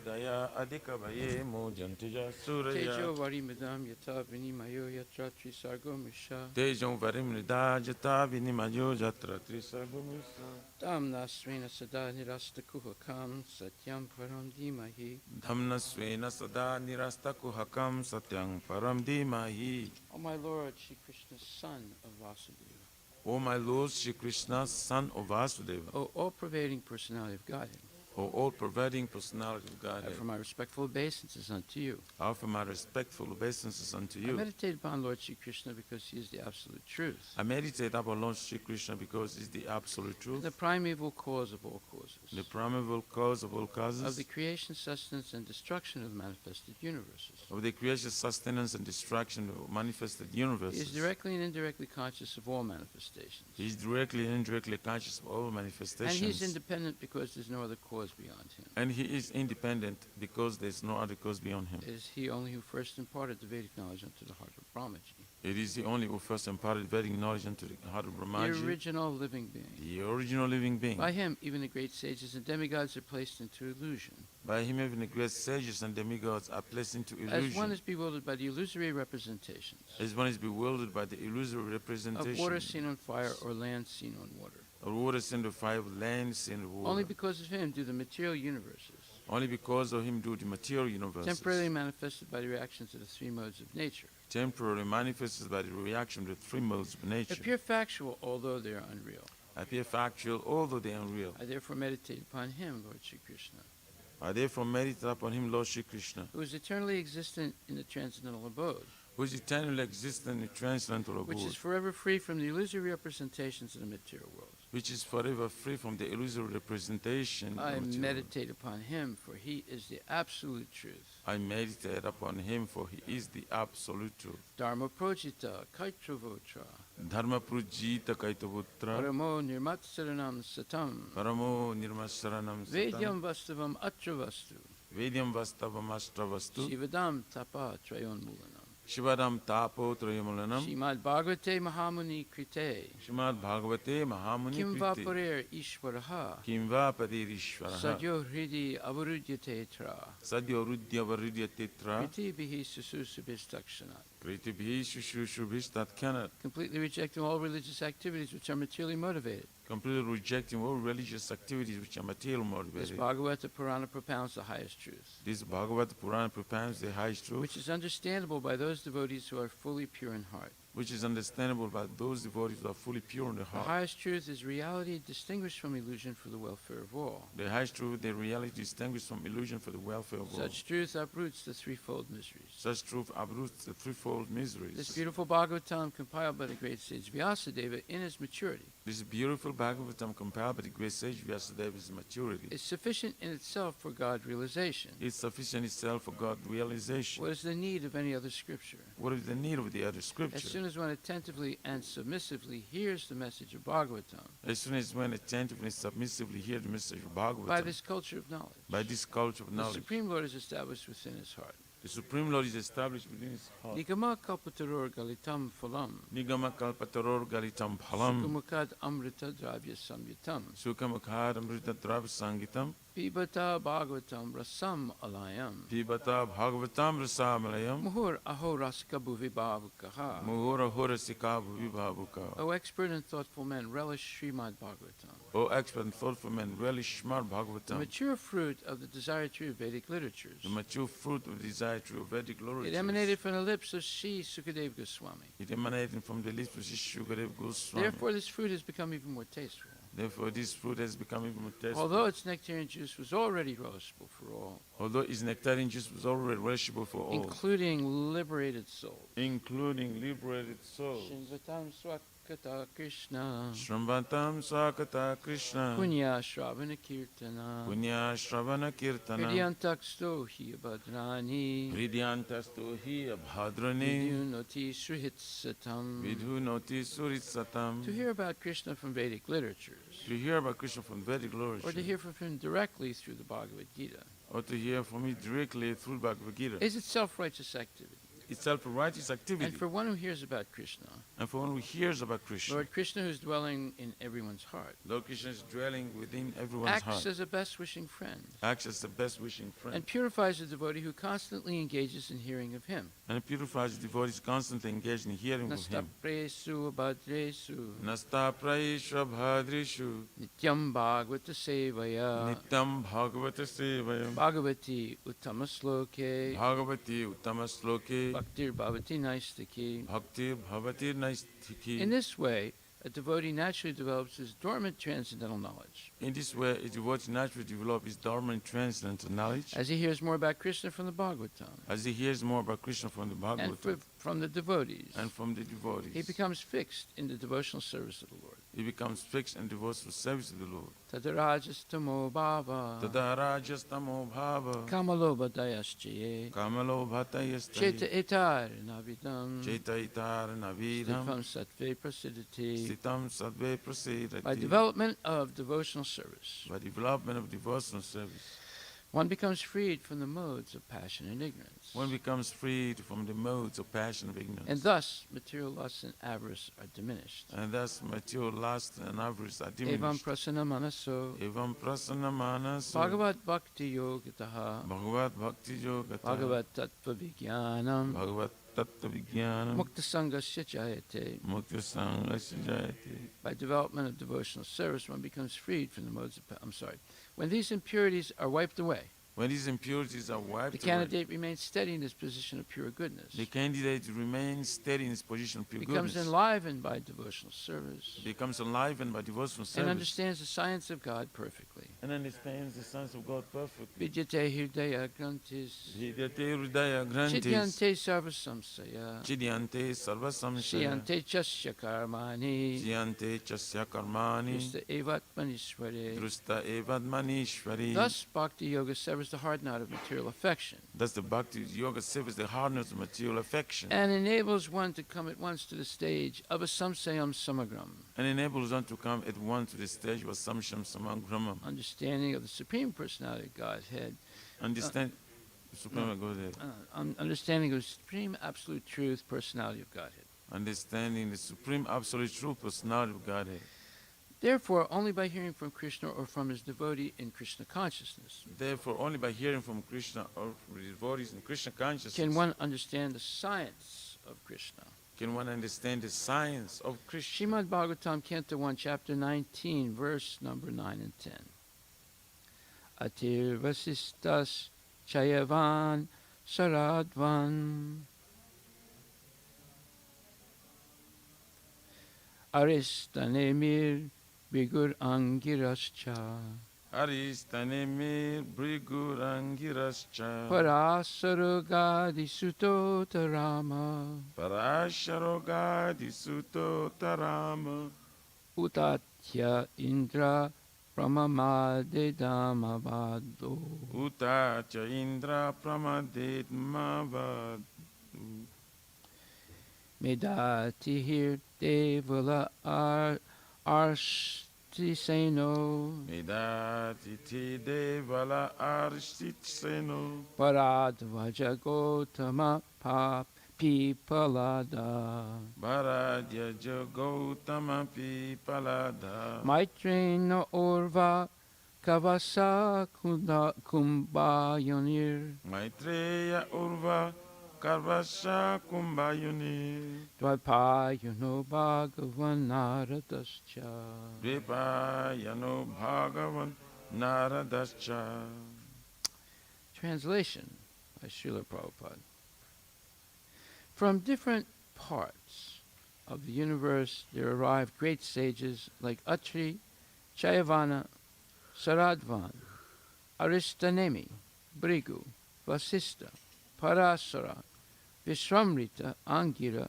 Daya Adhikavaye Mujantija Suraya Tejo Varimidam Yata Vinimayo Yatra Trisargo Misha Tejam Varimrida Jata Vinimayo Jatra Trisagumisa Damna Svena Sada Nirasta Kuhakam Satyam Param Dimahi Dhamna Svena Sada Nirasta Kuhakam Satyang Param Dimahi. O my Lord, Shri Krishna, son of Vasudeva, O my Lord Shri Krishna, son of Vasudeva, O all-pervading personality of Godhead, O all-pervading personality of I Godhead, offer my respectful obeisances unto you. I offer my respectful obeisances unto I you. meditate upon Lord Sri Krishna because he is the absolute truth, I meditate upon Lord Sri Krishna because he's the absolute truth, the primeval cause of all causes, the primeval cause of all of causes, the creation, sustenance, and destruction of the manifested universes. of the creation, sustenance, and destruction of manifested He universes. is directly and indirectly conscious of all manifestations. He is directly and indirectly conscious of all And manifestations. he is independent because there's no other cause beyond him. And he is independent because there's no other cause beyond him. It is he only who first imparted the Vedic knowledge unto the heart of Brahmaji, It is the only who first imparted Vedic knowledge into the heart of the Brahmaji, original living being. the original living being. By him, even the great sages and demigods are placed into illusion. By him, even the great sages and demigods are placed into As one illusion. is bewildered by the illusory representations As one is bewildered by the illusory of representation water seen on fire or land seen on water. of water seen to fire, land seen to water. Only because of him do the material universes, Only because of him do the material universes, temporarily manifested by the reactions of the three modes of nature, temporarily manifested by the reaction of the three modes of nature, appear factual although they are unreal. appear factual although they are unreal. I therefore meditate upon him, Lord Sri Krishna, I therefore meditate upon him, Lord Sri Krishna, who is eternally existent in the transcendental abode, who is eternally existent in the transcendental which abode, is forever free from the illusory representations of the material world. which is forever free from the illusory representation I of material. meditate upon him, for he is the absolute truth. I meditate upon him, for he is the absolute truth. Dharma projita kaitruvotra, Dharma prujita kaitavutra, paramo nirmatsaranam satam, paramo nirmasaranam vedyam satam, vastavam atravastu, vedyam vastavam astravastu, shivadam tapa trayonmulanam. Shivadam tapo trayamulanam, Shrimad Bhagavate Mahamuni Krite, Shrimad Bhagavate Mahamuni Kim Kriti, Vaparer Ishvaraha, Kim va padirishvaraha, Sadyo Hridi Avarudyate Tra, Sadyo Rudya Varidya Titra, Kriti Bihi Sususubhistakshanat. Kritibhi Shushubhistat cannot Completely rejecting all religious activities which are materially motivated. completely rejecting all religious activities which are material This motivated. Bhagavata Purana propounds the highest truth, This Bhagavad Purana propounds the highest truth, which is understandable by those devotees who are fully pure in heart. which is understandable by those devotees who are fully pure in the The heart. highest truth is reality distinguished from illusion for the welfare of all. The highest truth, the reality distinguished from illusion for the welfare of all. Such truth uproots the threefold miseries. Such truth uproots the threefold miseries. This beautiful Bhagavatam, compiled by the great sage Vyasadeva in its maturity, This beautiful Bhagavatam compiled by the great sage Vyasadeva's maturity is sufficient in itself for God realization. is sufficient itself for God realization. What is the need of any other scripture? What is the need of the other As scripture? soon as one attentively and submissively hears the message of Bhagavatam, As soon as one attentively and submissively hear the message of by Bhagavatam, this culture of knowledge, by this culture of the knowledge, Supreme Lord is established within his heart. the Supreme Lord is established within his heart. Nigama kalpataror galitam phalam, Nigama kalpataror galitam phalam, sukamukad amrita dravya samyutam, sukamukhad amrita drav sangitam, pibata Bhagavatam rasam alayam, pibata bhagavatam rasamalayam, muhur aho rasika bhuvi bhavukaha. muhura hura sika bhuvibabuka. O expert and thoughtful men, relish Srimad Bhagavatam, O expert and thoughtful men, relish Smart the Bhagavatam, mature fruit of the desired true Vedic literatures. the mature fruit of desire through Vedic It emanated literature. from the lips of Sri Sukadeva Goswami. It emanated from the lips of Shukadev Goswami. Therefore, this fruit has become even more tasteful. Therefore, this fruit has become even more tasteful. Although its nectarian juice was already relishable for all, Although its nectarine juice was already relishable for all, including liberated souls. including liberated souls. Shinvatam Swakata Krishna, Shramvantam Sakata Krishna, Punya Shravana Kirtana, Punya Shravana Kirtana, Vidyantaksto Hi Abhadrani, Vidyantastu hi abhadrani, Vidyunoti Sruhitsatam. Vidhunoti suritsatam. To hear about Krishna from Vedic literatures, To hear about Krishna from Vedic or to literature, hear from him directly through the Bhagavad Gita, or to hear from it directly through Bhagavad Gita, is itself righteous activity. itself a righteous activity. And for one who hears about Krishna, And for one who hears about Krishna, Lord Krishna, who is dwelling in everyone's heart, Lord Krishna is dwelling within everyone's acts heart, as a best wishing friend, acts as the best wishing friend, and purifies the devotee who constantly engages in hearing of him. and purifies the devotees constantly engaged in hearing of him. Nastapresu abhadresu Nasta praisha bhadrishu nityam bhagavata sevaya nityam bhagavata sevayam bhagavati uttamasloke bhagavati uttama sloke bhaktir bhavati naistaki. bhakti bhavati naistiki. In this way, a devotee naturally develops his dormant transcendental knowledge. In this way, a devotee naturally develops his dormant transcendental knowledge. As he hears more about Krishna from the Bhagavatam As he hears more about Krishna from the and Bhagavatam from the devotees, and from the devotees, he becomes fixed in the devotional service of the Lord. he becomes fixed in devotional service to the Lord. Tadarajastamo bhava Tada rajastamo bhava kamaloba dayaschaye kamalo cheta bhatayastai etar navidam cheta itar navidam stifam sattve prasidati. stitam sadve prasidati. By development of devotional service, By development of devotional service, one becomes freed from the modes of passion and ignorance. one becomes freed from the modes of passion of ignorance. And thus, material lust and avarice are diminished. And thus material lust and avarice are Evam diminished. prasana manaso Evam prasana manas Bhagavat Bhakti Yogataha Bhagavat Bhakti Yoga Bhagavat Tattva Vijnanam Bhagavat Tattva Vijnanam Mukta Sangasya Jayate. Mukta Sangasya Jayate. By development of devotional service, one becomes freed from the modes of when these impurities are wiped away, When these impurities are the wiped away, candidate remains steady in his position of pure goodness. the candidate remains steady in his position of pure Becomes goodness, enlivened by devotional service becomes enlivened by devotional and service, understands the science of God perfectly. and understands the sons of God perfectly. Vidyate Hridaya Grantis Hridayate Hridaya Grantis Chidyante Sarva Samsaya Chidyante Sarva Samshaya Shriyante Chasya Karmani Chidyante Chasya Karmani Krista Evatmanishware. Drusta Evadmanishvari. Thus, Bhakti Yoga severs the hard knot of material affection Thus the Bhakti Yoga severs the hardness of material affection and enables one to come at once to the stage of a samsayam samagram, and enables one to come at once to the stage of Samsham Samagramam. understanding of the Supreme Personality of Godhead, Understand Supreme Godhead. understanding of the Supreme Absolute Truth Personality of Godhead. Understanding the Supreme Absolute True Personality of Godhead. Therefore, only by hearing from Krishna or from his devotee in Krishna consciousness Therefore, only by hearing from Krishna or from the devotees in Krishna consciousness can one understand the science of Krishna. can one understand the science of Krishna. Srimad Bhagavatam, Canto 1, Chapter 19, verse number 9 and 10. Atir vasistas chayavan saradvan aristanemir bigur angirascha Aristanemir Brigurangirascha parasarugadi sutotarama Parasharogadi Suto Tarama utatya indra pramamade damavado Utacha Indra Pramaded Mavad Medatihir devala arshtiseno Medati Devala Arshitseno paradvaja gotama pipalada Bharadya Jagotama Pipalada Maitrena orva kavasa kumbayonir Maitreya Urva Karvasha Kumbhayuni Dvapayano bhagavan naradascha. Vipayano Bhagavan Naradascha. Translation by Srila Prabhupada. From different parts of the universe there arrived great sages like Atri, Chayavana, Saradvan, Aristanemi, Brigu, Vasista, Parasara, Vishramrita, Angira,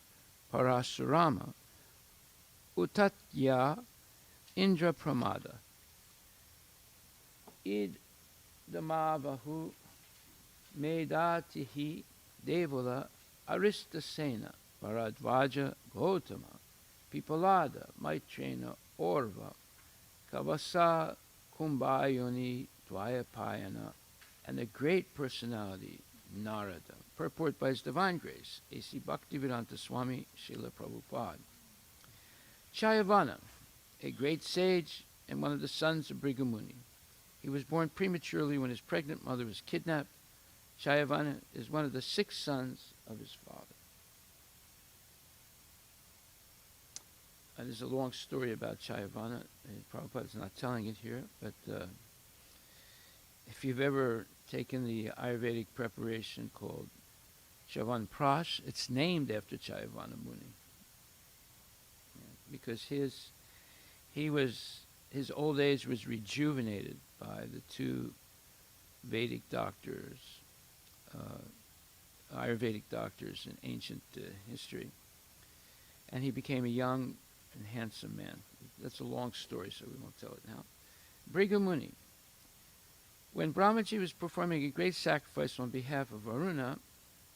Parasurama, Utatya, Indra Pramada. Id Damavahu Medatihi Devala Aristasena Bharadvaja Gautama Pipalada Maitrena Orva Kavasa Kumbhayoni Dvayapayana and the great personality Narada. Purport by His Divine Grace, A.C. Bhaktivedanta Swami Srila Prabhupada. Chayavana, a great sage and one of the sons of Brigamuni. He was born prematurely when his pregnant mother was kidnapped. Chayavana is one of the 6 sons of his father. There's a long story about Chayavana. Prabhupada is not telling it here, but if you've ever taken the Ayurvedic preparation called Chavan Prash, it's named after Chayavana Muni. because his old age was rejuvenated by the two Vedic doctors, Ayurvedic doctors in ancient history, and he became a young and handsome man. That's a long story, so we won't tell it now. Bhrigu Muni. When Brahmaji was performing a great sacrifice on behalf of Varuna,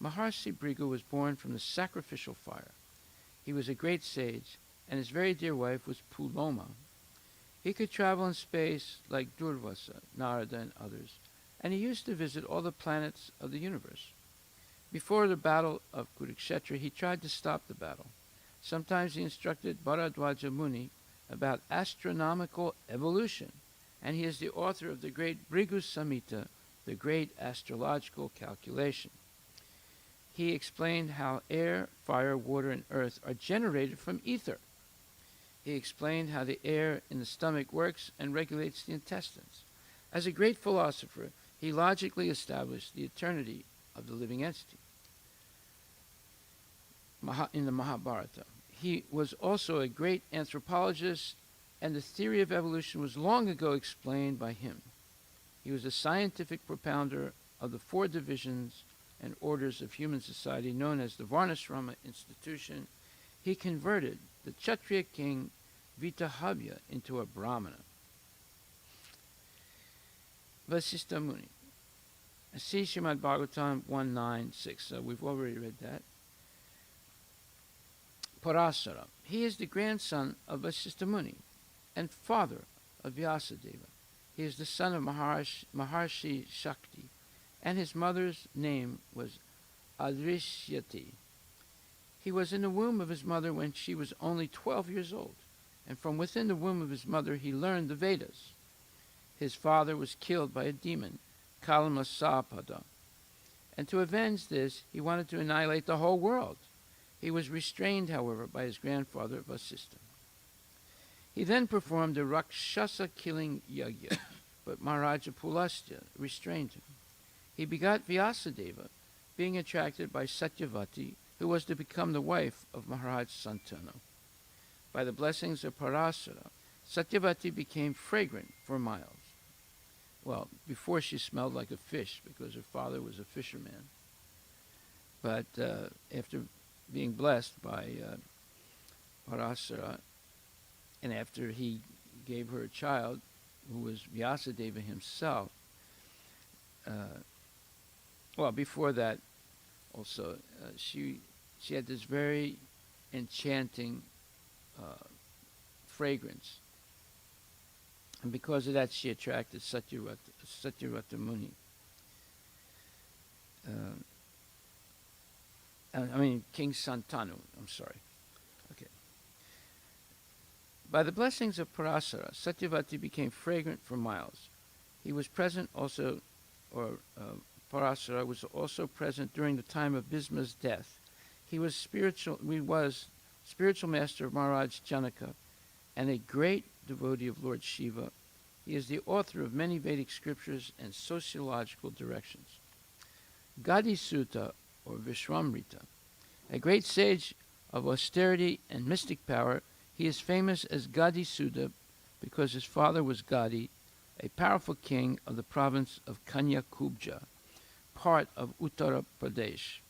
Maharshi Bhrigu was born from the sacrificial fire. He was a great sage, and his very dear wife was Puloma. He could travel in space like Durvasa, Narada, and others, and he used to visit all the planets of the universe. Before the battle of Kurukshetra, he tried to stop the battle. Sometimes he instructed Bharadwaja Muni about astronomical evolution, and he is the author of the great Bhrigu Samhita, the great astrological calculation. He explained how air, fire, water, and earth are generated from ether. He explained how the air in the stomach works and regulates the intestines. As a great philosopher, he logically established the eternity of the living entity in the Mahabharata. He was also a great anthropologist, and the theory of evolution was long ago explained by him. He was a scientific propounder of the four divisions and orders of human society known as the Varnashrama institution. He converted the Kshatriya king Vitahabhya into a Brahmana. Vasistha Muni. See Srimad Bhagavatam 196. We've already read that. Parasara. He is the grandson of Vasistha Muni and father of Vyasadeva. He is the son of Maharshi Shakti, and his mother's name was Adrishyati. He was in the womb of his mother when she was only 12 years old, and from within the womb of his mother he learned the Vedas. His father was killed by a demon, Kalamasapada, and to avenge this he wanted to annihilate the whole world. He was restrained, however, by his grandfather Vasistha. He then performed a Rakshasa-killing yajna, but Maharaja Pulastya restrained him. He begot Vyasadeva, being attracted by Satyavati, who was to become the wife of Maharaj Santanu. By the blessings of Parasara, Satyavati became fragrant for miles. Well, before she smelled like a fish because her father was a fisherman. But after being blessed by Parasara, and after he gave her a child who was Vyasadeva himself, well, before that also, she had this very enchanting fragrance. And because of that, she attracted Satyavati Muni. King Santanu, I'm sorry. Okay. By the blessings of Parasara, Satyavati became fragrant for miles. He was present also, Parasara was also present during the time of Bhisma's death. He was spiritual master of Maharaj Janaka and a great devotee of Lord Shiva. He is the author of many Vedic scriptures and sociological directions. Gadi Sutta, or Vishwamrita, a great sage of austerity and mystic power, he is famous as Gadi Sutta because his father was Gadi, a powerful king of the province of Kanyakubja, part of Uttara Pradesh.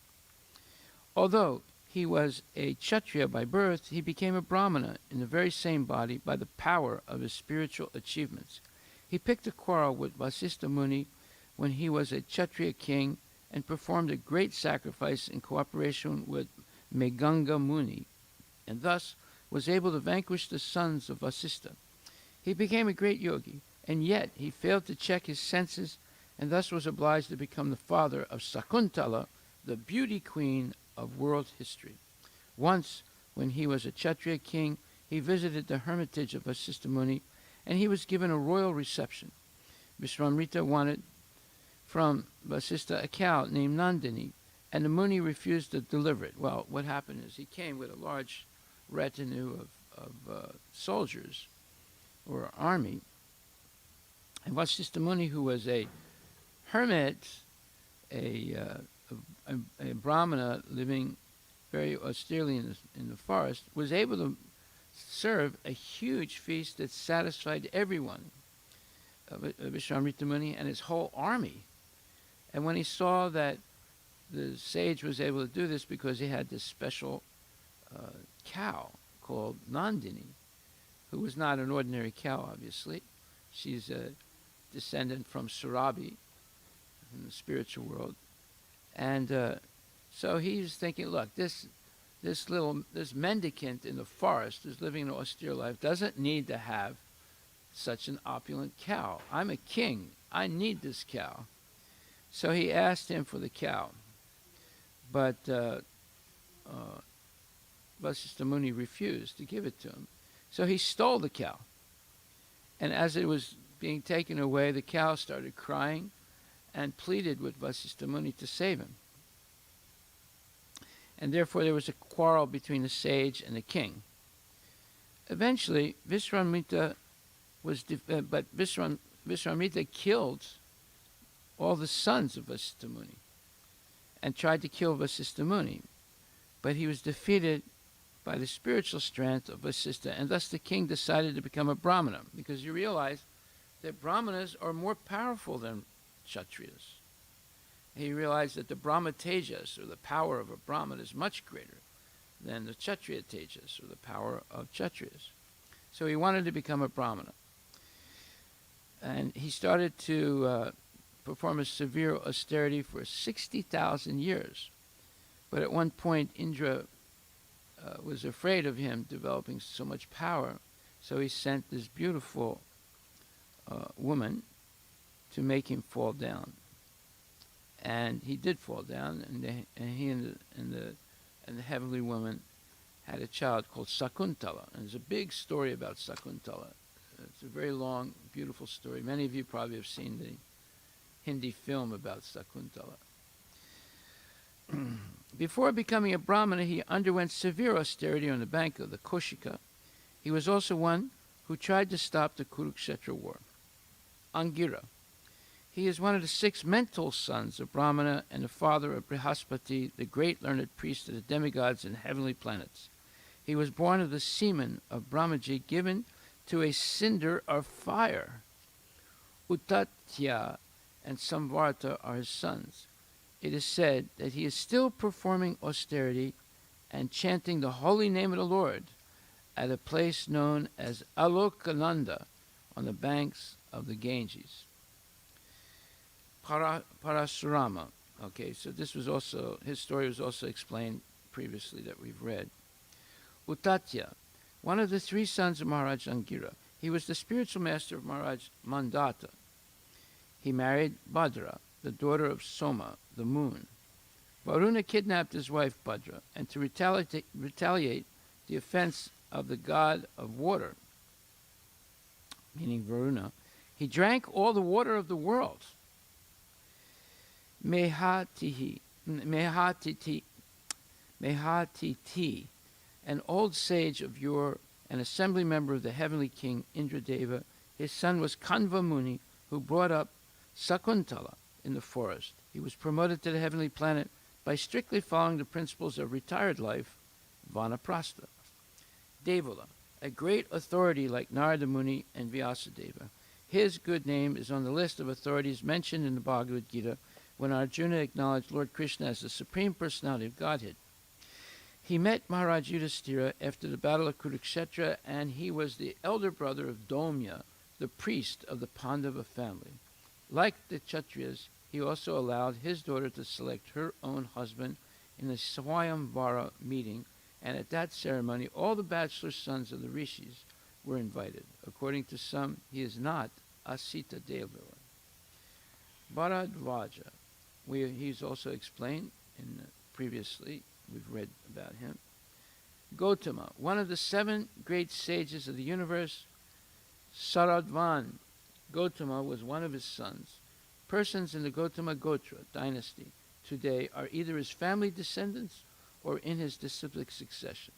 Although he was a Kshatriya by birth, he became a Brahmana in the very same body by the power of his spiritual achievements. He picked a quarrel with Vasistha Muni when he was a Kshatriya king and performed a great sacrifice in cooperation with Meganga Muni, and thus was able to vanquish the sons of Vasistha. He became a great yogi, and yet he failed to check his senses, and thus was obliged to become the father of Sakuntala, the beauty queen of world history. Once, when he was a Kshatriya king, he visited the hermitage of Vasistha Muni, and he was given a royal reception. Vishwamrita wanted from Vasistha a cow named Nandini, and the Muni refused to deliver it. Well, what happened is he came with a large retinue of soldiers, or army, and Vasistha Muni, who was a hermit, a Brahmana living very austerely in the forest, was able to serve a huge feast that satisfied everyone, Vishwamitra Muni and his whole army. And when he saw that the sage was able to do this because he had this special cow called Nandini, who was not an ordinary cow, obviously. She's a descendant from Surabhi, in the spiritual world. And so he's thinking, look, this mendicant in the forest who's living an austere life doesn't need to have such an opulent cow. I'm a king. I need this cow. So he asked him for the cow. But Vasishtha Muni refused to give it to him. So he stole the cow. And as it was being taken away, the cow started crying and pleaded with Vasishtha Muni to save him. And therefore there was a quarrel between the sage and the king. Eventually, Vishwamitra killed all the sons of Vasishtha Muni and tried to kill Vasishtha Muni. But he was defeated by the spiritual strength of Vasishtha, and thus the king decided to become a Brahmana, because you realize that Brahmanas are more powerful than Kshatriyas. He realized that the Brahma Tejas, or the power of a Brahman, is much greater than the Kshatriya Tejas, or the power of Kshatriyas. So he wanted to become a Brahmana. And he started to perform a severe austerity for 60,000 years. But at one point, Indra was afraid of him developing so much power, so he sent this beautiful woman to make him fall down. And he did fall down, and he and the heavenly woman had a child called Sakuntala. And there's a big story about Sakuntala. It's a very long, beautiful story. Many of you probably have seen the Hindi film about Sakuntala. Before becoming a Brahmana, he underwent severe austerity on the bank of the Koshika. He was also one who tried to stop the Kurukshetra war. Angira. He is one of the 6 mental sons of Brahmana and the father of Brihaspati, the great learned priest of the demigods and heavenly planets. He was born of the semen of Brahmaji given to a cinder of fire. Uttatya and Samvarta are his sons. It is said that he is still performing austerity and chanting the holy name of the Lord at a place known as Alokananda on the banks of the Ganges. Parasurama. Okay, so this was also, his story was also explained previously that we've read. Uttatya, one of the 3 sons of Maharaj Angira. He was the spiritual master of Maharaj Mandata. He married Bhadra, the daughter of Soma, the moon. Varuna kidnapped his wife Bhadra, and to retaliate the offense of the god of water, meaning Varuna, he drank all the water of the world. Mehatiti, an old sage of yore, an assembly member of the heavenly king Indradeva, his son was Kanva Muni, who brought up Sakuntala in the forest. He was promoted to the heavenly planet by strictly following the principles of retired life, Vanaprastha. Devala, a great authority like Narada Muni and Vyasadeva. His good name is on the list of authorities mentioned in the Bhagavad Gita when Arjuna acknowledged Lord Krishna as the Supreme Personality of Godhead. He met Maharaj Yudhishthira after the Battle of Kurukshetra, and he was the elder brother of Domya, the priest of the Pandava family. Like the Kshatriyas, he also allowed his daughter to select her own husband in the Swayamvara meeting, and at that ceremony all the bachelor sons of the rishis were invited. According to some, he is not Asita Devara. Bharadvaja, he's also explained previously, we've read about him. Gautama, one of the 7 great sages of the universe, Saradvan. Gautama was one of his sons. Persons in the Gautama Gotra dynasty today are either his family descendants or in his disciplic succession.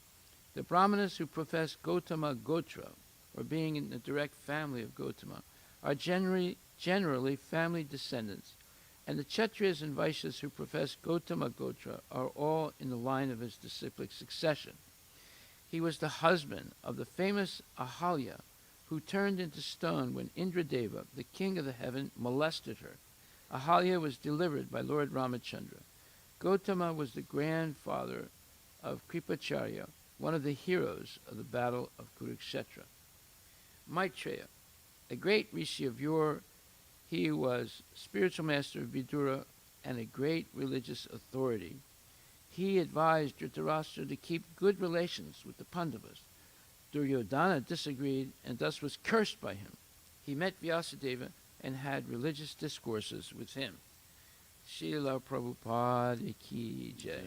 The Brahmanas who profess Gautama Gotra, or being in the direct family of Gautama, are generally family descendants, and the Kshatriyas and Vaishyas who profess Gautama Gotra are all in the line of his disciplic succession. He was the husband of the famous Ahalya, who turned into stone when Indradeva, the king of the heaven, molested her. Ahalya was delivered by Lord Ramachandra. Gautama was the grandfather of Kripacharya, one of the heroes of the battle of Kurukshetra. Maitreya, a great rishi of yore, he was spiritual master of Vidura and a great religious authority. He advised Dhritarashtra to keep good relations with the Pandavas. Duryodhana disagreed and thus was cursed by him. He met Vyasadeva and had religious discourses with him. Srila Prabhupada ki jai.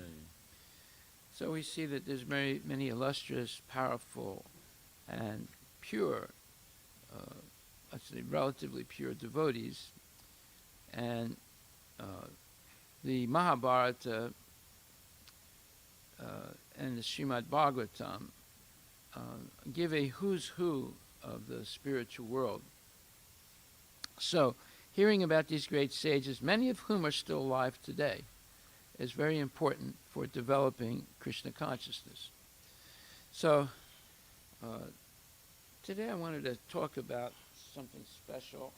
So we see that there's many illustrious, powerful, and pure, actually relatively pure devotees. And the Mahabharata and the Srimad Bhagavatam give a who's who of the spiritual world. So, hearing about these great sages, many of whom are still alive today, is very important for developing Krishna consciousness. So, today I wanted to talk about something special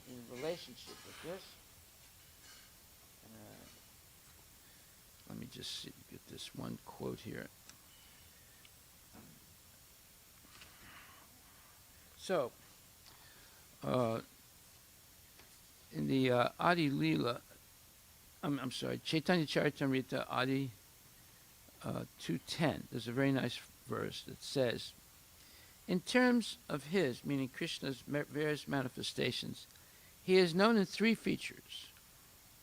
in relationship with this. Let me just get this one quote here. So, in the Adi Leela, I'm sorry, Chaitanya Charitamrita Adi 2:10, there's a very nice verse that says, in terms of his, meaning Krishna's various manifestations, he is known in three features,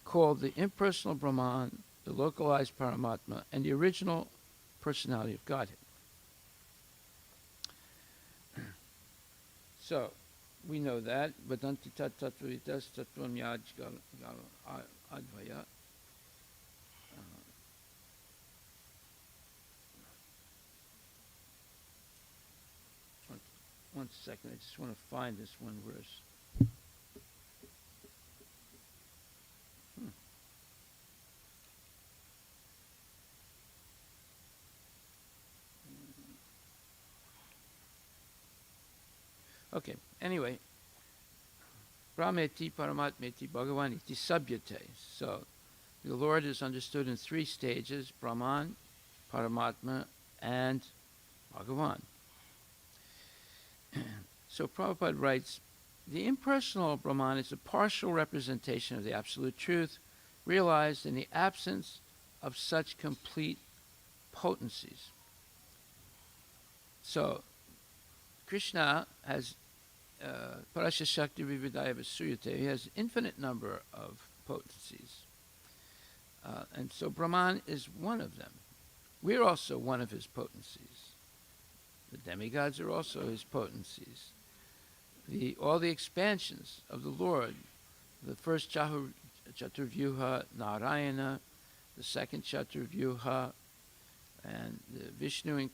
called the impersonal Brahman, the localized Paramatma, and the original personality of Godhead. So, we know that. Vadanti tat tattvavitas tattvam yaj advaya. One second, I just want to find this one verse. Okay, anyway, Brahmeti Paramatmeti Bhagavan iti Sabhyate. So, the Lord is understood in three stages, Brahman, Paramatma, and Bhagavan. So Prabhupada writes, the impersonal Brahman is a partial representation of the absolute truth, realized in the absence of such complete potencies. So, Krishna has Parasya Shakti Vividaya Vasuyate. He has infinite number of potencies. And so Brahman is one of them. We're also one of his potencies. The demigods are also his potencies. All the expansions of the Lord, the first Chaturvyuha Narayana, the second Chaturvyuha, and the Vishnu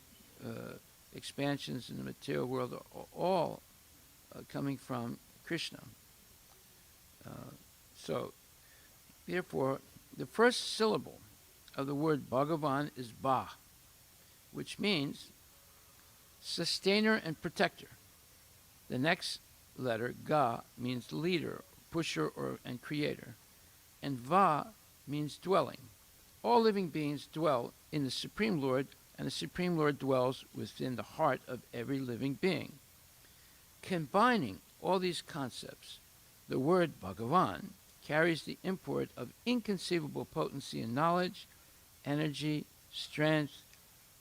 expansions in the material world are all coming from Krishna. So, therefore, the first syllable of the word Bhagavan is Ba, which means sustainer and protector. The next letter, Ga, means leader, pusher, and creator. And Va means dwelling. All living beings dwell in the Supreme Lord, and the Supreme Lord dwells within the heart of every living being. Combining all these concepts, the word Bhagavan carries the import of inconceivable potency and knowledge, energy, strength,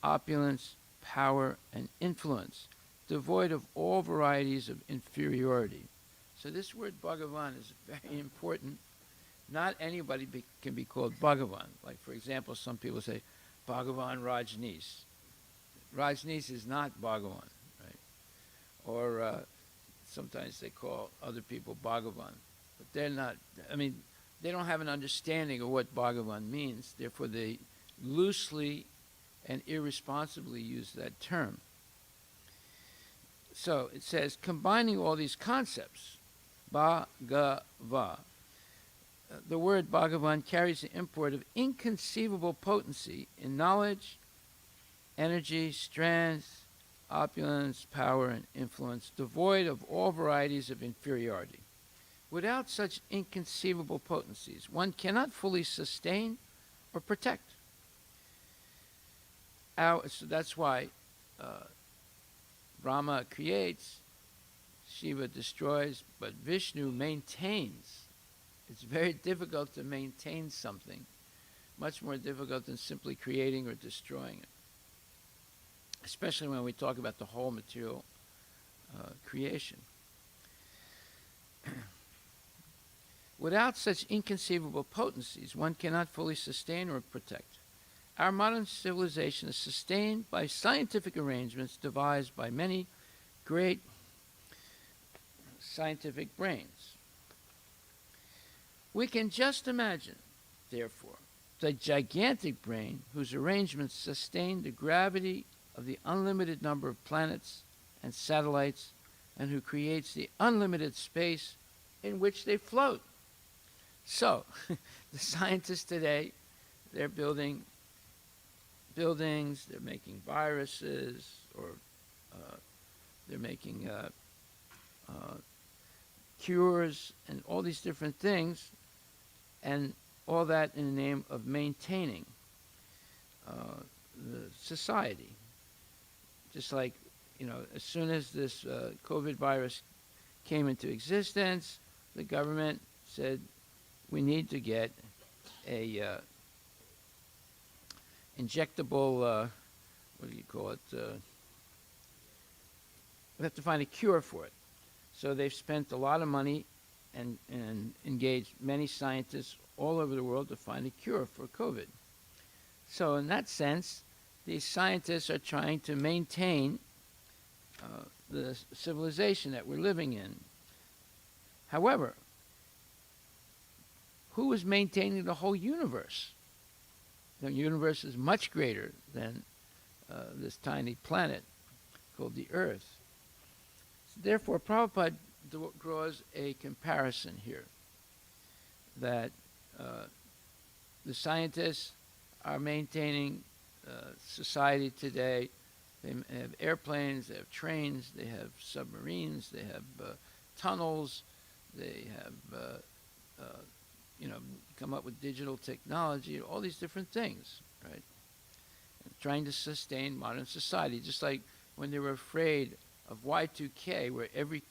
opulence, power, and influence, devoid of all varieties of inferiority. So this word Bhagavan is very important. Not anybody can be called Bhagavan. Like, for example, some people say, Bhagavan Rajneesh. Rajneesh is not Bhagavan, right? Or sometimes they call other people Bhagavan. But they're not, they don't have an understanding of what Bhagavan means. Therefore, they loosely and irresponsibly use that term. So it says, combining all these concepts, Bhagava, the word Bhagavan carries the import of inconceivable potency in knowledge, energy, strength, opulence, power, and influence, devoid of all varieties of inferiority. Without such inconceivable potencies, one cannot fully sustain or protect. So that's why Brahma creates, Shiva destroys, but Vishnu maintains. It's very difficult to maintain something, much more difficult than simply creating or destroying it, especially when we talk about the whole material creation. Without such inconceivable potencies, one cannot fully sustain or protect. Our modern civilization is sustained by scientific arrangements devised by many great scientific brains. We can just imagine, therefore, the gigantic brain whose arrangements sustain the gravity of the unlimited number of planets and satellites, and who creates the unlimited space in which they float. So, the scientists today, they're building buildings, they're making viruses, or they're making cures, and all these different things, and all that in the name of maintaining the society. Just like, as soon as this COVID virus came into existence, the government said, we need to get a injectable, what do you call it? We have to find a cure for it. So they've spent a lot of money and engaged many scientists all over the world to find a cure for COVID. So in that sense, these scientists are trying to maintain the civilization that we're living in. However, who is maintaining the whole universe? The universe is much greater than this tiny planet called the Earth. Therefore, Prabhupada draws a comparison here that the scientists are maintaining society today. They have airplanes, they have trains, they have submarines, they have tunnels, they have come up with digital technology, all these different things, right? And trying to sustain modern society, just like when they were afraid of Y2K, where every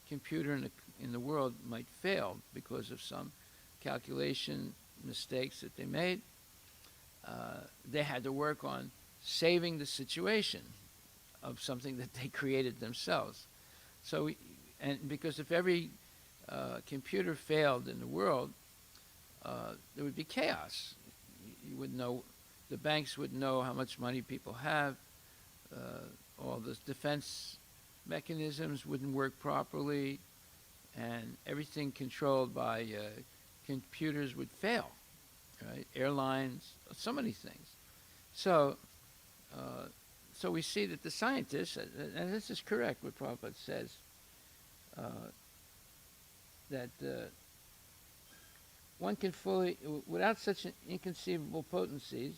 computer in the world might fail because of some calculation mistakes that they made. They had to work on saving the situation of something that they created themselves. So, because if every computer failed in the world, there would be chaos. You wouldn't know, the banks wouldn't know how much money people have. All the defense mechanisms wouldn't work properly, and everything controlled by computers would fail, right? Airlines, so many things. So we see that the scientists, and this is correct what Prabhupada says, that one can fully, without such inconceivable potencies,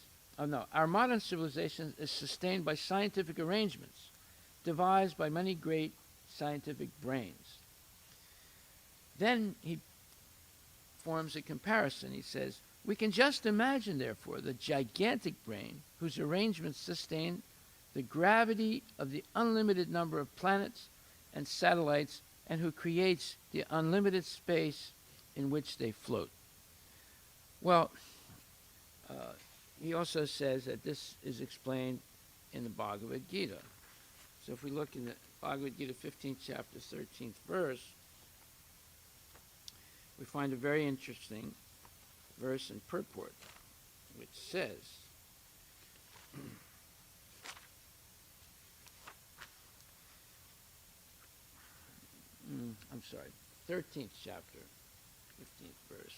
our modern civilization is sustained by scientific arrangements devised by many great scientific brains. Then he forms a comparison. He says, we can just imagine, therefore, the gigantic brain whose arrangements sustain the gravity of the unlimited number of planets and satellites, and who creates the unlimited space in which they float. Well, he also says that this is explained in the Bhagavad Gita. So if we look in the Bhagavad Gita 15th chapter, 13th verse, we find a very interesting verse and purport, which says, I'm sorry, 13th chapter, 15th verse.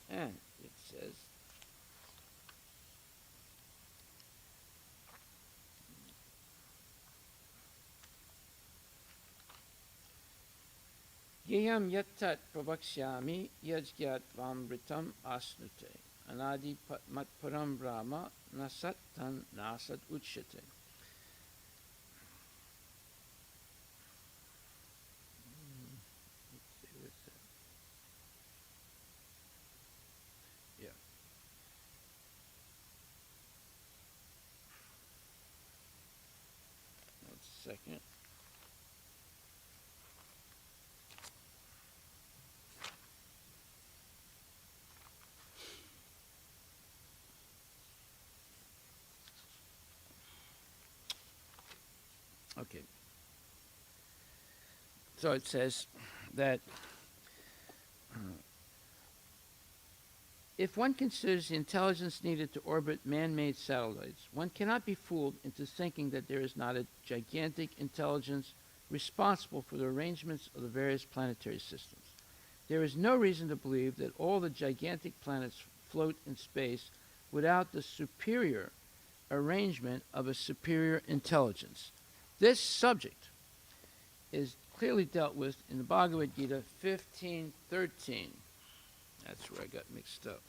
And it says, Geyam yattat prabhakshyami yajgyat vamritam asnute. Anadi matparam brahma nasat tan nasat uchyate. Yeah. One second. Okay. So it says that if one considers the intelligence needed to orbit man-made satellites, one cannot be fooled into thinking that there is not a gigantic intelligence responsible for the arrangements of the various planetary systems. There is no reason to believe that all the gigantic planets float in space without the superior arrangement of a superior intelligence. This subject is clearly dealt with in the Bhagavad Gita 15:13. That's where I got mixed up.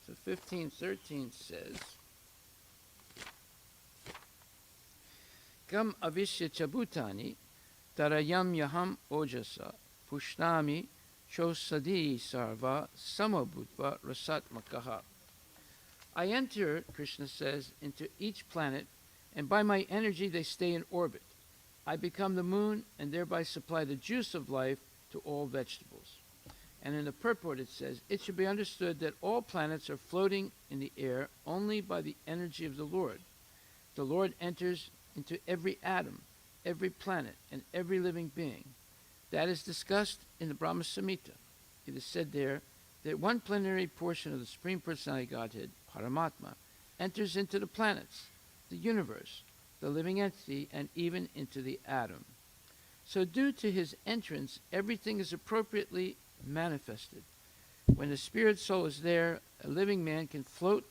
So 15:13 says, Gam avishya chabutani tarayam yaham ojasa pushnami chosadi sarva samabhutva rasatmakaha. I enter, Krishna says, into each planet, and by my energy they stay in orbit. I become the moon and thereby supply the juice of life to all vegetables. And in the purport it says, it should be understood that all planets are floating in the air only by the energy of the Lord. The Lord enters into every atom, every planet, and every living being. That is discussed in the Brahma Samhita. It is said there that one plenary portion of the Supreme Personality Godhead, Paramatma, enters into the planets, the universe, the living entity, and even into the atom. So due to his entrance, everything is appropriately manifested. When the spirit soul is there, a living man can float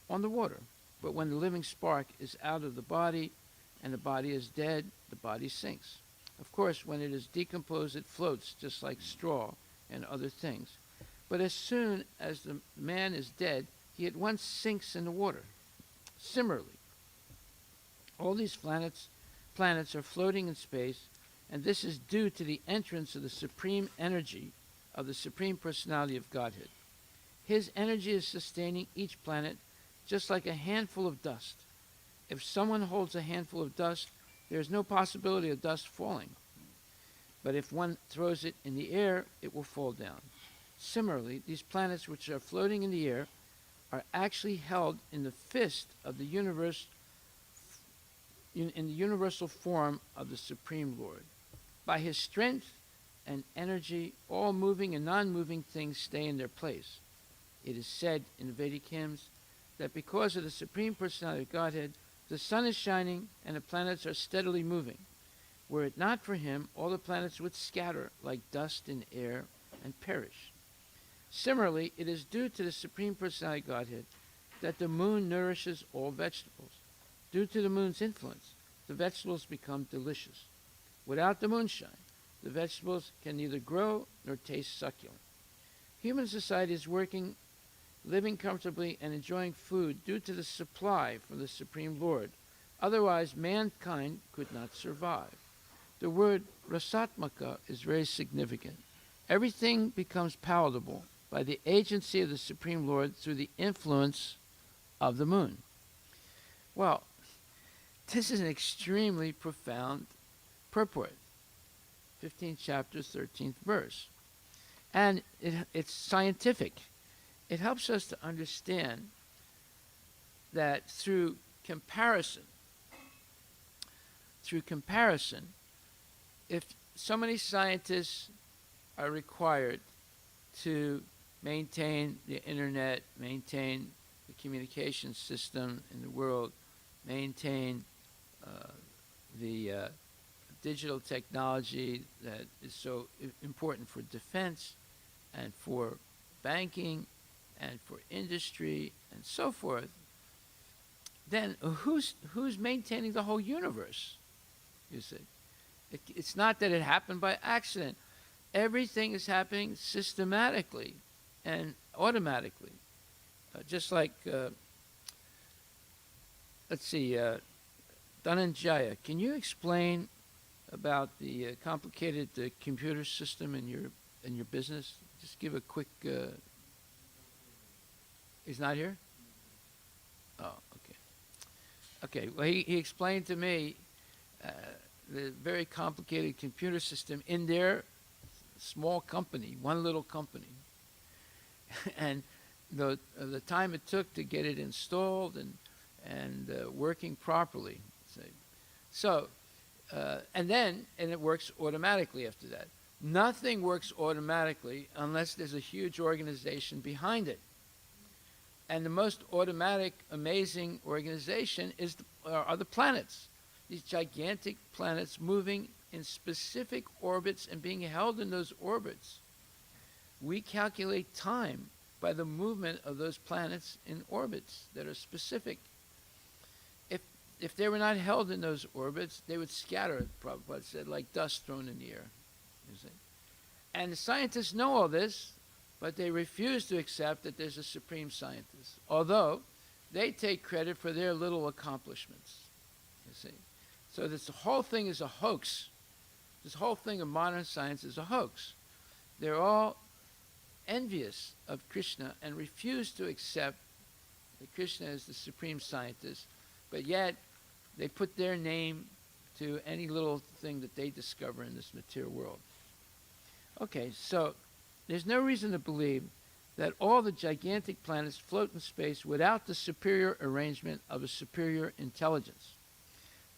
on the water. But when the living spark is out of the body and the body is dead, the body sinks. Of course, when it is decomposed, it floats just like straw and other things. But as soon as the man is dead, he at once sinks in the water. Similarly, all these planets are floating in space, and this is due to the entrance of the supreme energy of the Supreme Personality of Godhead. His energy is sustaining each planet just like a handful of dust. If someone holds a handful of dust, there is no possibility of dust falling. But if one throws it in the air, it will fall down. Similarly, these planets which are floating in the air are actually held in the fist of the universe, in the universal form of the Supreme Lord. By his strength and energy, all moving and non-moving things stay in their place. It is said in the Vedic hymns that because of the Supreme Personality of Godhead, the sun is shining and the planets are steadily moving. Were it not for him, all the planets would scatter like dust in air and perish. Similarly, it is due to the Supreme Personality of Godhead that the moon nourishes all vegetables. Due to the moon's influence, the vegetables become delicious. Without the moonshine, the vegetables can neither grow nor taste succulent. Human society is working, living comfortably, and enjoying food due to the supply from the Supreme Lord. Otherwise, mankind could not survive. The word rasatmaka is very significant. Everything becomes palatable by the agency of the Supreme Lord through the influence of the moon. Well, this is an extremely profound purport. 15th chapter, 13th verse. And it's scientific. It helps us to understand that through comparison, if so many scientists are required to maintain the internet, maintain the communication system in the world, maintain the digital technology that is so important for defense and for banking and for industry and so forth, then who's maintaining the whole universe, you see? It's not that it happened by accident. Everything is happening systematically and automatically. Just like, let's see, Dhananjaya, can you explain about the complicated computer system in your business? Just give a quick. He's not here. Oh, okay. Okay. Well, he explained to me the very complicated computer system in their small company, one little company, and the time it took to get it installed and working properly. So, and it works automatically after that. Nothing works automatically unless there's a huge organization behind it. And the most automatic, amazing organization are the planets. These gigantic planets moving in specific orbits and being held in those orbits. We calculate time by the movement of those planets in orbits that are specific. If they were not held in those orbits, they would scatter, Prabhupada said, like dust thrown in the air. You see? And the scientists know all this, but they refuse to accept that there's a supreme scientist, although they take credit for their little accomplishments. You see? So this whole thing is a hoax. This whole thing of modern science is a hoax. They're all envious of Krishna and refuse to accept that Krishna is the supreme scientist, but yet they put their name to any little thing that they discover in this material world. Okay, so there's no reason to believe that all the gigantic planets float in space without the superior arrangement of a superior intelligence.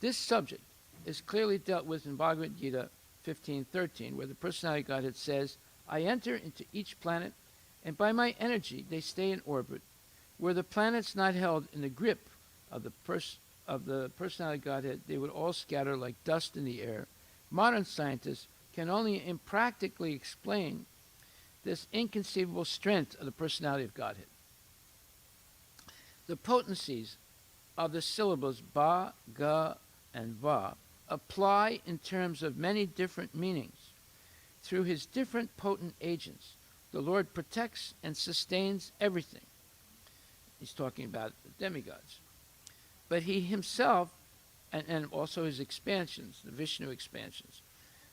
This subject is clearly dealt with in Bhagavad Gita 15:13, where the personality Godhead says, I enter into each planet, and by my energy they stay in orbit. Were the planets not held in the grip of the personality Godhead, they would all scatter like dust in the air. Modern scientists can only impractically explain this inconceivable strength of the personality of Godhead. The potencies of the syllables ba, ga, and va apply in terms of many different meanings. Through his different potent agents, the Lord protects and sustains everything. He's talking about the demigods. But he himself, and also his expansions, the Vishnu expansions,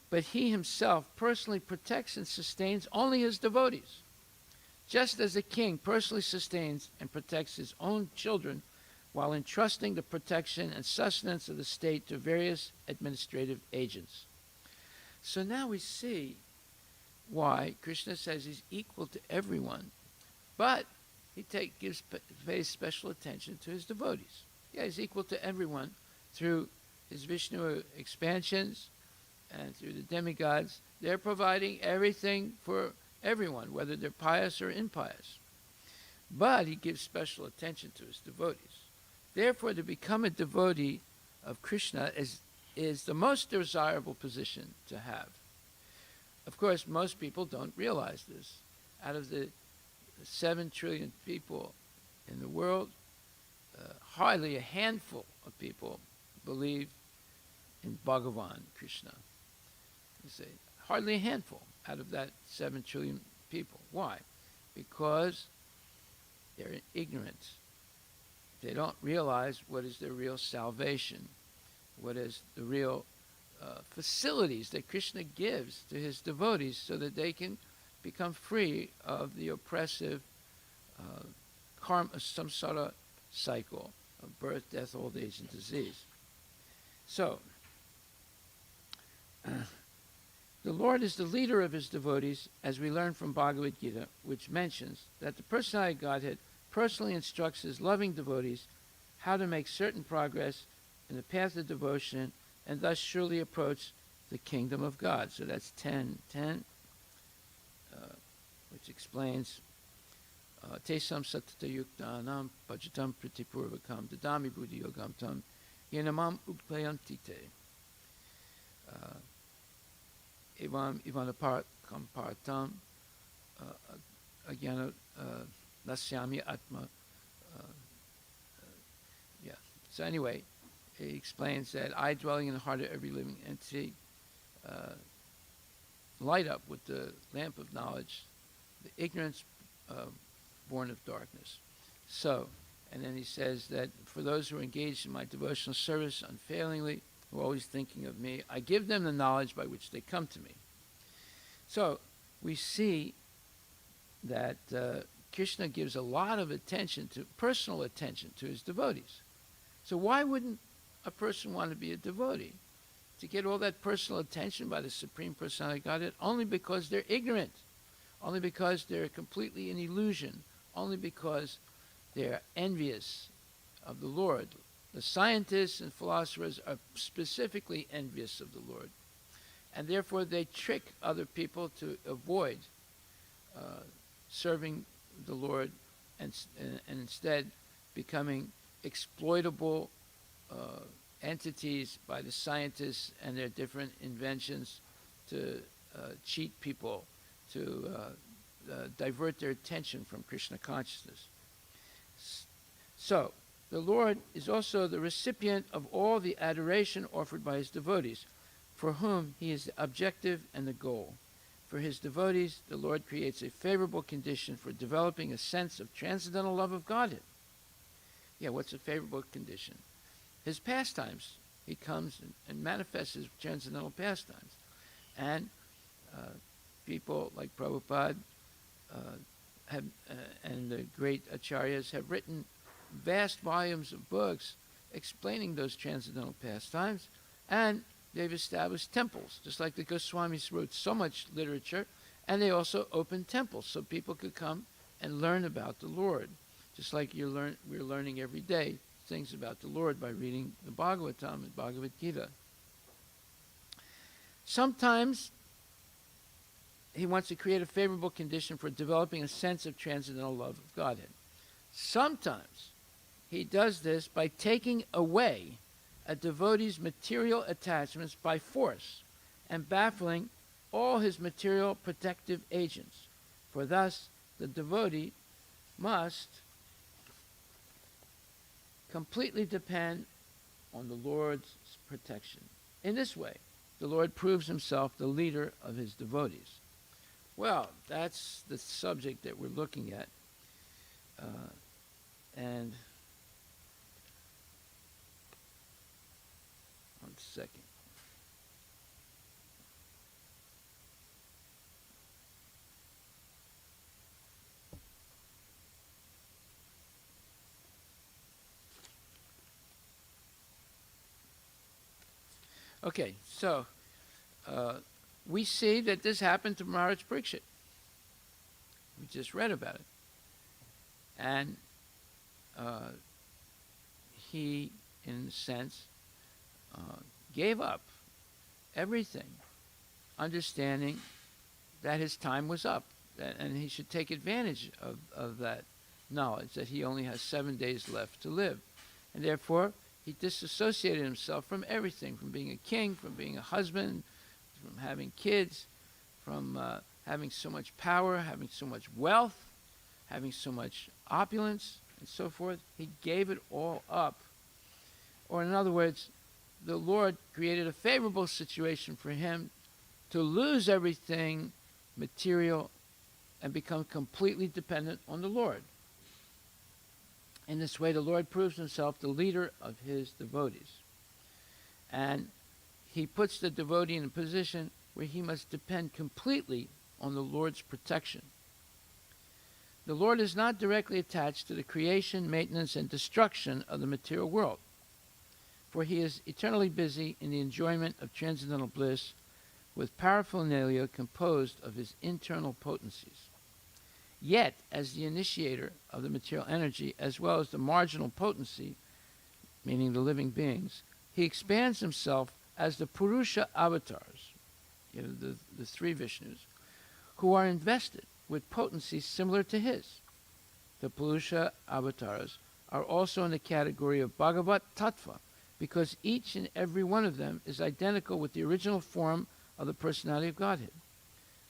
but he himself personally protects and sustains only his devotees, just as a king personally sustains and protects his own children while entrusting the protection and sustenance of the state to various administrative agents. So now we see why Krishna says he's equal to everyone, but he pays special attention to his devotees. Yeah, he's equal to everyone through his Vishnu expansions and through the demigods. They're providing everything for everyone, whether they're pious or impious. But he gives special attention to his devotees. Therefore, to become a devotee of Krishna is the most desirable position to have. Of course, most people don't realize this. Out of the 7 trillion people in the world, hardly a handful of people believe in Bhagavan, Krishna. You see, hardly a handful out of that 7 trillion people. Why? Because they're ignorant. They don't realize what is their real salvation, what is the real facilities that Krishna gives to his devotees so that they can become free of the oppressive karma, samsara cycle of birth, death, old age, and disease. So, the Lord is the leader of his devotees, as we learn from Bhagavad Gita, which mentions that the personality of Godhead personally instructs his loving devotees how to make certain progress in the path of devotion and thus surely approach the kingdom of God. So that's 10:10, which explains Tesam satata yuktanam pajatam pritipurvakam dadami buddhi yogam tam yenamam ukpayantite evam ivanaparatam paratam agyana nasyami atma. Yeah. So anyway, he explains that I, dwelling in the heart of every living entity, light up with the lamp of knowledge the ignorance born of darkness. So, and then he says that for those who are engaged in my devotional service unfailingly, who are always thinking of me, I give them the knowledge by which they come to me. So we see that Krishna gives a lot of attention to, personal attention to his devotees. So why wouldn't a person want to be a devotee? To get all that personal attention by the Supreme Personality of Godhead only because they're ignorant, only because they're completely in illusion, only because they're envious of the Lord. The scientists and philosophers are specifically envious of the Lord, and therefore they trick other people to avoid serving the Lord and instead becoming exploitable entities by the scientists and their different inventions to cheat people, to divert their attention from Krishna consciousness. So, the Lord is also the recipient of all the adoration offered by his devotees, for whom he is the objective and the goal. For his devotees, the Lord creates a favorable condition for developing a sense of transcendental love of Godhead. Yeah, what's a favorable condition? His pastimes. He comes and manifests his transcendental pastimes. And people like Prabhupada and the great acharyas have written vast volumes of books explaining those transcendental pastimes, and they've established temples, just like the Goswamis wrote so much literature, and they also opened temples so people could come and learn about the Lord, just like we're learning every day things about the Lord by reading the Bhagavatam and Bhagavad Gita. Sometimes he wants to create a favorable condition for developing a sense of transcendental love of Godhead. Sometimes he does this by taking away a devotee's material attachments by force and baffling all his material protective agents. For thus, the devotee must completely depend on the Lord's protection. In this way, the Lord proves himself the leader of his devotees. Well, that's the subject that we're looking at. And one second. Okay, so we see that this happened to Maharaj Parikshit. We just read about it. And he, in a sense, gave up everything, understanding that his time was up, and he should take advantage of that knowledge, that he only has 7 days left to live. And therefore, he disassociated himself from everything, from being a king, from being a husband, from having kids, from having so much power, having so much wealth, having so much opulence, and so forth. He gave it all up. Or in other words, the Lord created a favorable situation for him to lose everything material and become completely dependent on the Lord. In this way, the Lord proves himself the leader of his devotees. And he puts the devotee in a position where he must depend completely on the Lord's protection. The Lord is not directly attached to the creation, maintenance, and destruction of the material world, for he is eternally busy in the enjoyment of transcendental bliss with paraphernalia composed of his internal potencies. Yet, as the initiator of the material energy, as well as the marginal potency, meaning the living beings, he expands himself as the Purusha avatars, the three Vishnus, who are invested with potencies similar to his. The Purusha avatars are also in the category of Bhagavat Tattva, because each and every one of them is identical with the original form of the personality of Godhead.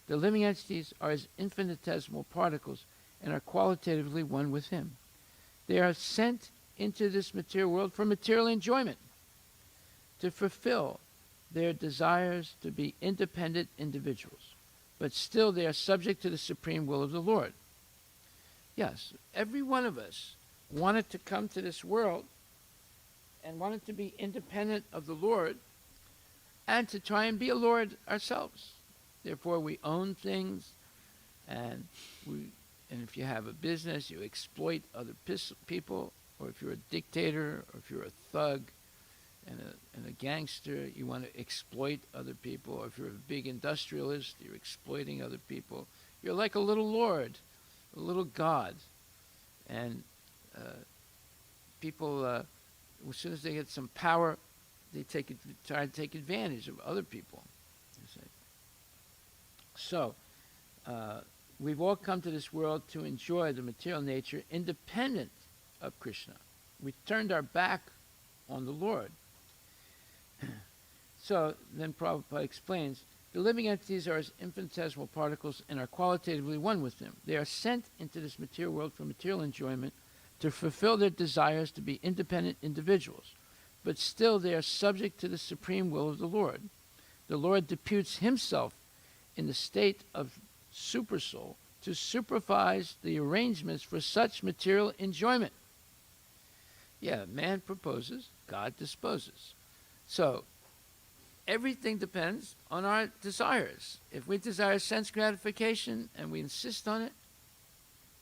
The living entities are as infinitesimal particles and are qualitatively one with him. They are sent into this material world for material enjoyment, to fulfill their desires to be independent individuals, but still they are subject to the supreme will of the Lord. Yes, every one of us wanted to come to this world and wanted to be independent of the Lord and to try and be a Lord ourselves. Therefore, we own things, and if you have a business, you exploit other people, or if you're a dictator, or if you're a thug and a gangster, you want to exploit other people, or if you're a big industrialist, you're exploiting other people. You're like a little lord, a little god, and people, as soon as they get some power, they try to take advantage of other people. You see. So, we've all come to this world to enjoy the material nature independent of Krishna. We turned our back on the Lord. So then Prabhupada explains, the living entities are as infinitesimal particles and are qualitatively one with them. They are sent into this material world for material enjoyment to fulfill their desires to be independent individuals, but still they are subject to the supreme will of the Lord. The Lord deputes himself in the state of supersoul to supervise the arrangements for such material enjoyment. Yeah, man proposes, God disposes. So, everything depends on our desires. If we desire sense gratification and we insist on it,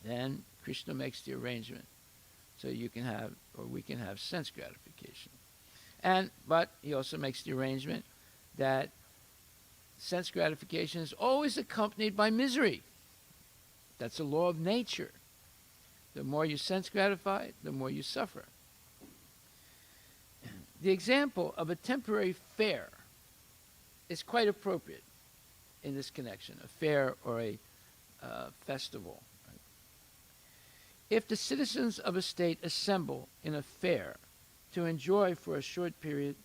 then Krishna makes the arrangement. So you can have, or we can have sense gratification. But he also makes the arrangement that sense gratification is always accompanied by misery. That's a law of nature. The more you sense gratify, the more you suffer. The example of a temporary fair is quite appropriate in this connection, a fair or a festival. Right? If the citizens of a state assemble in a fair to enjoy for a short period,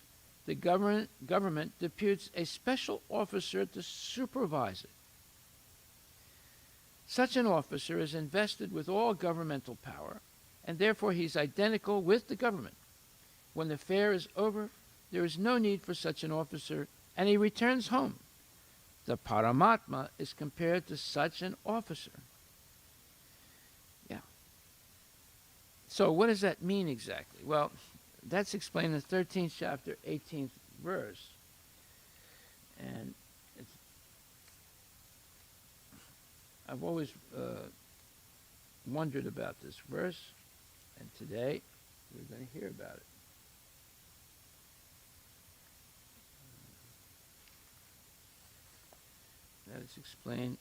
the government deputes a special officer to supervise it. Such an officer is invested with all governmental power, and therefore he is identical with the government. When the fair is over, there is no need for such an officer, and he returns home. The Paramatma is compared to such an officer. Yeah. So what does that mean exactly? Well, that's explained in the 13th chapter, 18th verse. And I've always wondered about this verse, and today we're going to hear about it. That is explained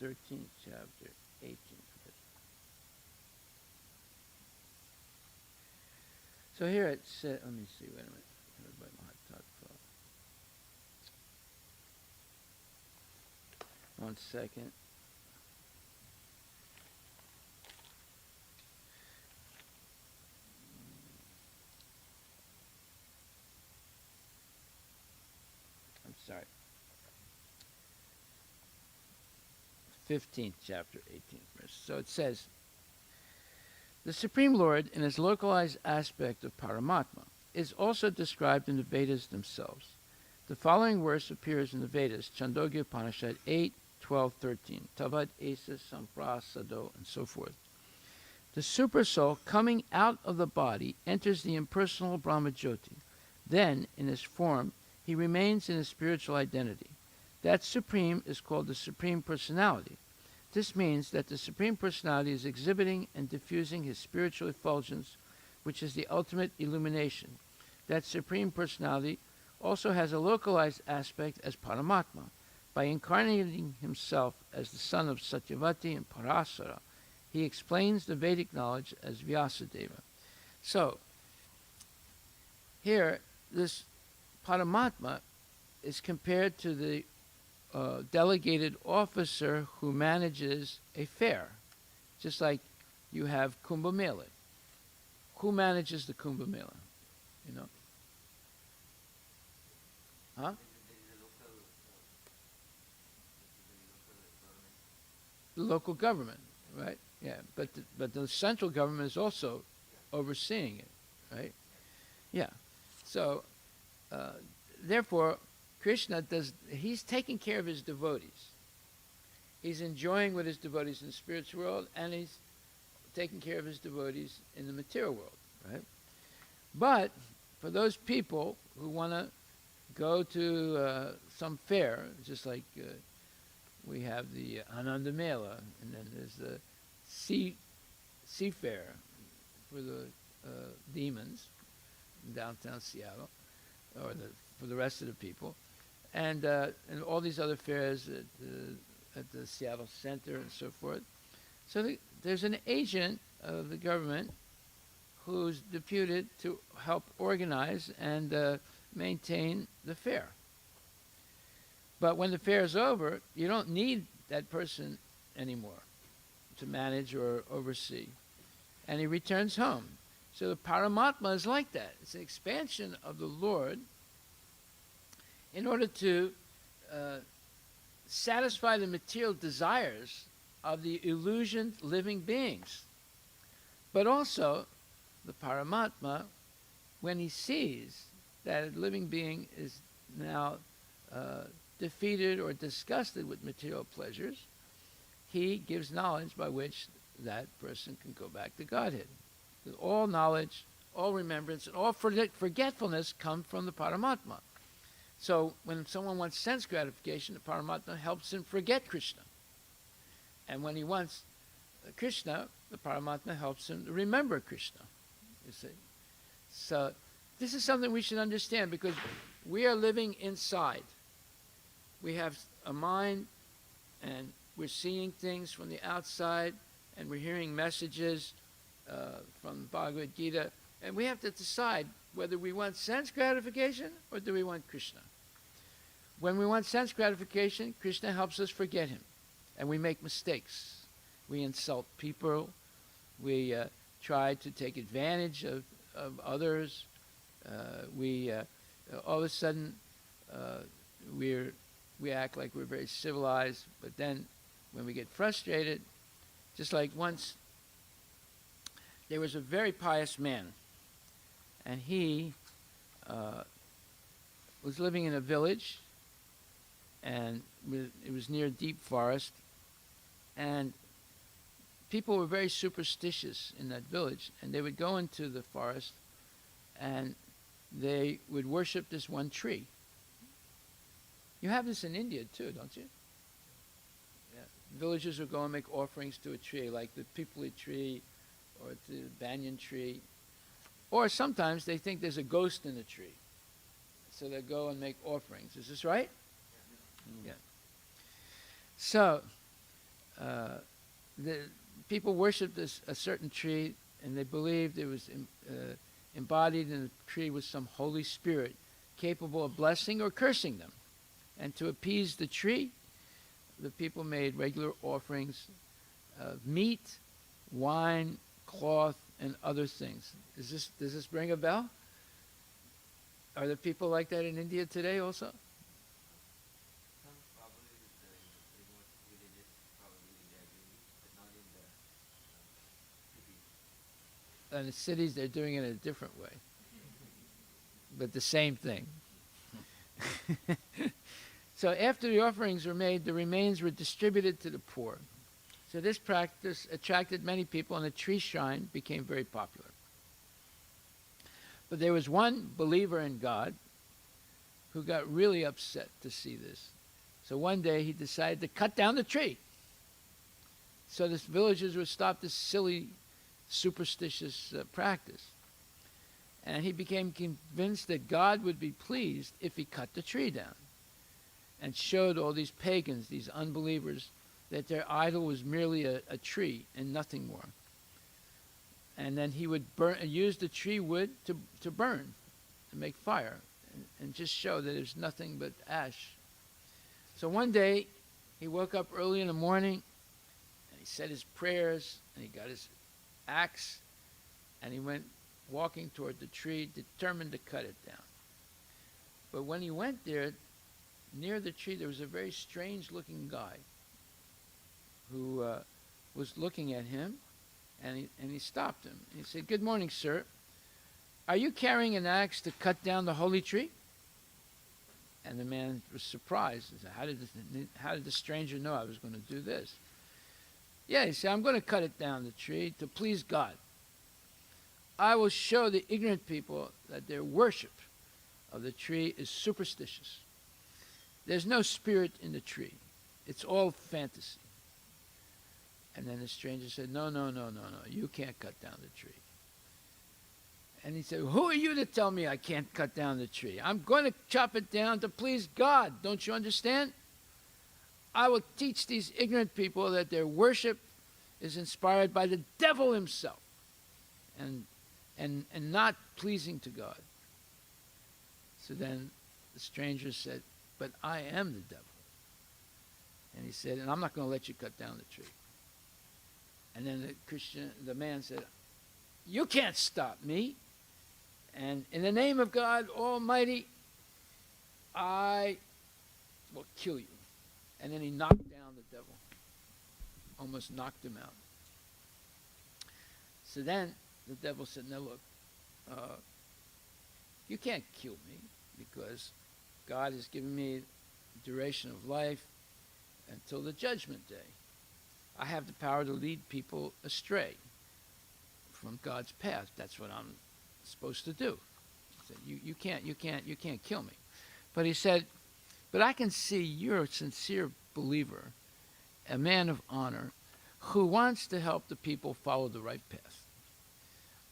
13th chapter, 18th verse. So here it says, let me see, wait a minute. One second. I'm sorry. 15th chapter, 18th verse. So it says, the Supreme Lord, in his localized aspect of Paramatma, is also described in the Vedas themselves. The following verse appears in the Vedas, Chandogya Upanishad 8, 12, 13, Tavad Esa Samprasado, and so forth. The Supersoul, coming out of the body, enters the impersonal Brahmajyoti. Then, in his form, he remains in his spiritual identity. That Supreme is called the Supreme Personality. This means that the Supreme Personality is exhibiting and diffusing his spiritual effulgence, which is the ultimate illumination. That Supreme Personality also has a localized aspect as Paramatma. By incarnating himself as the son of Satyavati and Parasara, he explains the Vedic knowledge as Vyasadeva. So, here, this Paramatma is compared to the delegated officer who manages a fair, just like you have Kumbh Mela. Who manages the Kumbh Mela? You know? Huh? The local government, right? Yeah, but the central government is also overseeing it, right? Yeah. So therefore, Krishna he's taking care of his devotees. He's enjoying with his devotees in the spiritual world, and he's taking care of his devotees in the material world, right? But for those people who want to go to some fair, just like we have the Ananda Mela, and then there's the sea fair for the demons in downtown Seattle, or for the rest of the people, and all these other fairs at the Seattle Center and so forth. So there's an agent of the government who's deputed to help organize and maintain the fair. But when the fair is over, you don't need that person anymore to manage or oversee. And he returns home. So the Paramatma is like that. It's an expansion of the Lord in order to satisfy the material desires of the illusioned living beings. But also, the Paramatma, when he sees that a living being is now defeated or disgusted with material pleasures, he gives knowledge by which that person can go back to Godhead. Because all knowledge, all remembrance, and all forgetfulness come from the Paramatma. So when someone wants sense gratification, the Paramatma helps him forget Krishna. And when he wants Krishna, the Paramatma helps him remember Krishna. You see? So this is something we should understand, because we are living inside. We have a mind, and we're seeing things from the outside, and we're hearing messages from Bhagavad Gita, and we have to decide whether we want sense gratification or do we want Krishna. When we want sense gratification, Krishna helps us forget him, and we make mistakes. We insult people. We try to take advantage of others. We all of a sudden we act like we're very civilized, but then when we get frustrated, just like once there was a very pious man, and he was living in a village, and it was near a deep forest, and people were very superstitious in that village, and they would go into the forest and they would worship this one tree. You have this in India too, don't you? Yeah. Villagers would go and make offerings to a tree, like the pipali tree or the banyan tree. Or sometimes they think there's a ghost in the tree, so they go and make offerings. Is this right? Yeah. So the people worshipped a certain tree, and they believed it was embodied in the tree was some Holy Spirit capable of blessing or cursing them. And to appease the tree, the people made regular offerings of meat, wine, cloth, and other things. Does this ring a bell? Are there people like that in India today also? In the cities, they're doing it in a different way, but the same thing. So after the offerings were made, the remains were distributed to the poor. So this practice attracted many people, and the tree shrine became very popular. But there was one believer in God who got really upset to see this. So one day he decided to cut down the tree, so the villagers would stop this silly, superstitious practice. And he became convinced that God would be pleased if he cut the tree down, and showed all these pagans, these unbelievers, that their idol was merely a tree and nothing more. And then he would use the tree wood to burn, to make fire, and just show that there's nothing but ash. So one day, he woke up early in the morning, and he said his prayers, and he got his axe, and he went walking toward the tree, determined to cut it down. But when he went there, near the tree, there was a very strange-looking guy who was looking at him, and he stopped him. He said, "Good morning, sir. Are you carrying an axe to cut down the holy tree?" And the man was surprised. He said, how did the stranger know I was going to do this? Yeah, he said, I'm going to cut it down, the tree, to please God. I will show the ignorant people that their worship of the tree is superstitious. There's no spirit in the tree. It's all fantasy. And then the stranger said, no, you can't cut down the tree. And he said, who are you to tell me I can't cut down the tree? I'm going to chop it down to please God. Don't you understand? I will teach these ignorant people that their worship is inspired by the devil himself and not pleasing to God. So then the stranger said, but I am the devil. And he said, and I'm not going to let you cut down the tree. And then the man said, you can't stop me. And in the name of God Almighty, I will kill you. And then he knocked down the devil. Almost knocked him out. So then the devil said, now look, you can't kill me because God has given me duration of life until the judgment day. I have the power to lead people astray from God's path. That's what I'm supposed to do. He said, you can't kill me. But he said, but I can see you're a sincere believer, a man of honor, who wants to help the people follow the right path.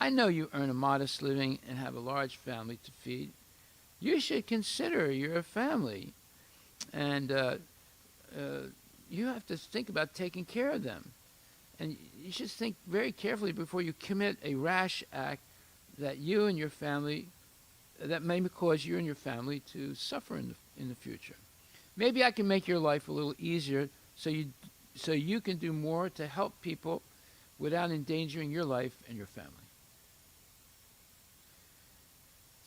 I know you earn a modest living and have a large family to feed. You should consider your family, and you have to think about taking care of them. And you should think very carefully before you commit a rash act that you and your family, that may cause you and your family to suffer in the future. Maybe I can make your life a little easier so you can do more to help people without endangering your life and your family.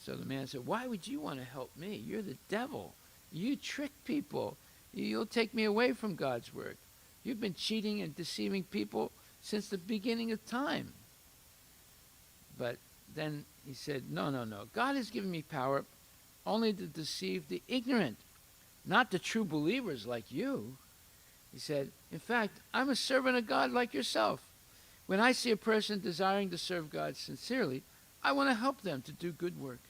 So the man said, why would you want to help me? You're the devil. You trick people. You'll take me away from God's word. You've been cheating and deceiving people since the beginning of time. But then he said, no. God has given me power only to deceive the ignorant, not the true believers like you. He said, in fact, I'm a servant of God like yourself. When I see a person desiring to serve God sincerely, I want to help them to do good work.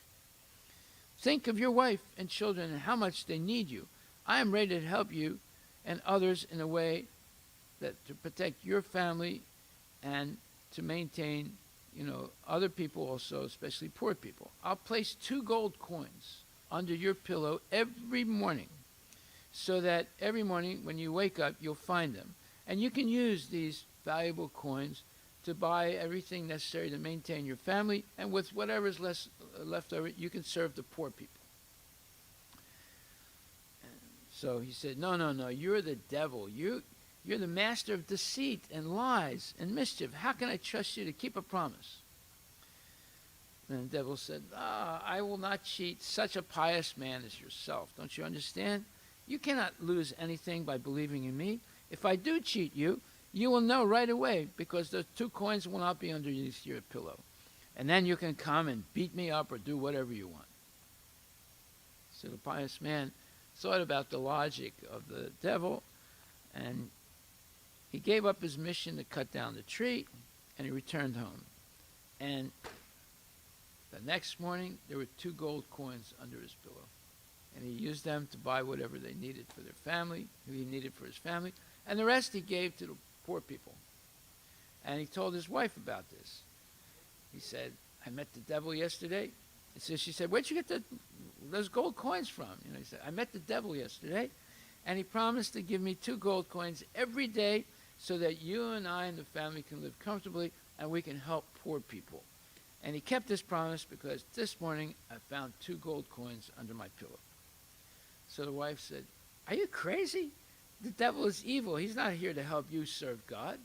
Think of your wife and children and how much they need you. I am ready to help you and others in a way that to protect your family and to maintain, other people also, especially poor people. I'll place 2 gold coins under your pillow every morning so that every morning when you wake up, you'll find them. And you can use these valuable coins to buy everything necessary to maintain your family, and with whatever's left over, you can serve the poor people. And so he said, no, you're the devil. You're the master of deceit and lies and mischief. How can I trust you to keep a promise? And the devil said, I will not cheat such a pious man as yourself. Don't you understand? You cannot lose anything by believing in me. If I do cheat you, you will know right away, because the 2 coins will not be underneath your pillow. And then you can come and beat me up or do whatever you want. So the pious man thought about the logic of the devil, and he gave up his mission to cut down the tree, and he returned home. And the next morning, there were 2 gold coins under his pillow. And he used them to buy whatever they needed for their family, he needed for his family, and the rest he gave to the poor people. And he told his wife about this. He said, I met the devil yesterday. She said, where'd you get those gold coins from? He said, I met the devil yesterday, and he promised to give me 2 gold coins every day so that you and I and the family can live comfortably and we can help poor people. And he kept his promise because this morning I found 2 gold coins under my pillow. So the wife said, are you crazy? The devil is evil. He's not here to help you serve God.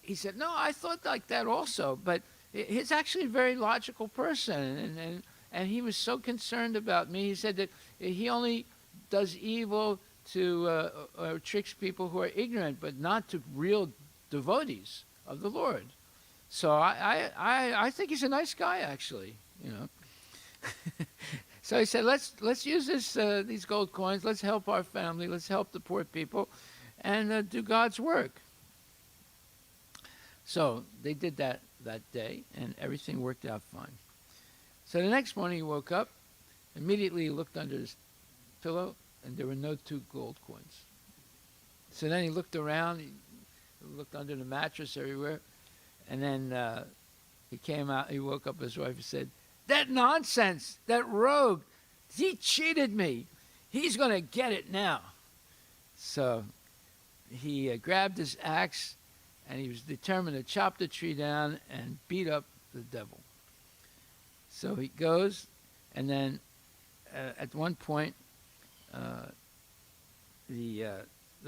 He said, no, I thought like that also, but he's actually a very logical person, and he was so concerned about me. He said that he only does evil to tricks people who are ignorant, but not to real devotees of the Lord. So I think he's a nice guy, actually. So he said, let's use these gold coins. Let's help our family. Let's help the poor people, and do God's work. So they did that day, and everything worked out fine. So the next morning he woke up. Immediately he looked under his pillow, and there were no 2 gold coins. So then he looked around. He looked under the mattress everywhere, and then he came out. He woke up his wife and said, "That nonsense! That rogue! He cheated me. He's going to get it now." So he grabbed his axe, and he was determined to chop the tree down and beat up the devil. So he goes, and then at one point, the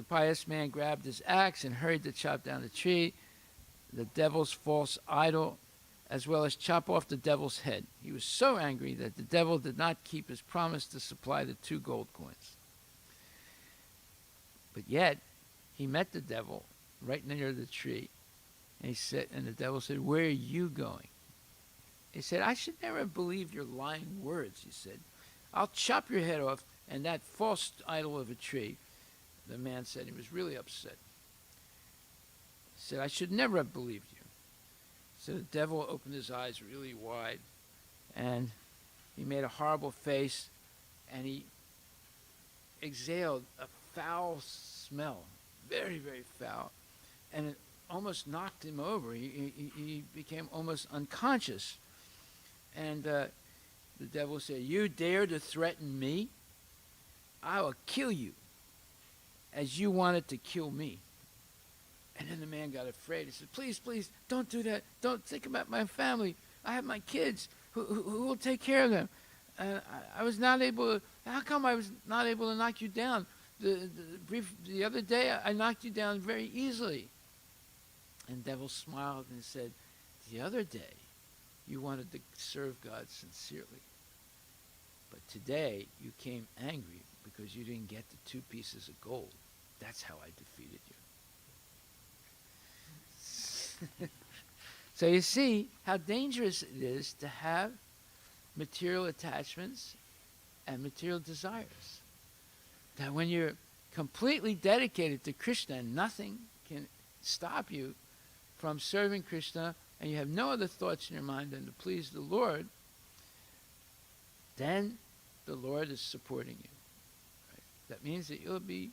pious man grabbed his axe and hurried to chop down the tree, the devil's false idol, as well as chop off the devil's head. He was so angry that the devil did not keep his promise to supply the 2 gold coins. But yet, he met the devil right near the tree, and the devil said, "Where are you going?" He said, "I should never have believed your lying words," he said. "I'll chop your head off and that false idol of a tree." The man said he was really upset. He said, "I should never have believed you." So the devil opened his eyes really wide, and he made a horrible face, and he exhaled a foul smell, very, very foul, and it almost knocked him over. He became almost unconscious. And the devil said, "You dare to threaten me? I will kill you as you wanted to kill me." And then the man got afraid. He said, "Please, please, don't do that. Don't think about my family. I have my kids. Who will take care of them? I was not able to. How come I was not able to knock you down? The other day, I knocked you down very easily." And the devil smiled and said, "The other day, you wanted to serve God sincerely. But today, you came angry because you didn't get the 2 pieces of gold. That's how I defeated you." So you see how dangerous it is to have material attachments and material desires. That when you're completely dedicated to Krishna, nothing can stop you from serving Krishna, and you have no other thoughts in your mind than to please the Lord, then the Lord is supporting you. Right? That means that you'll be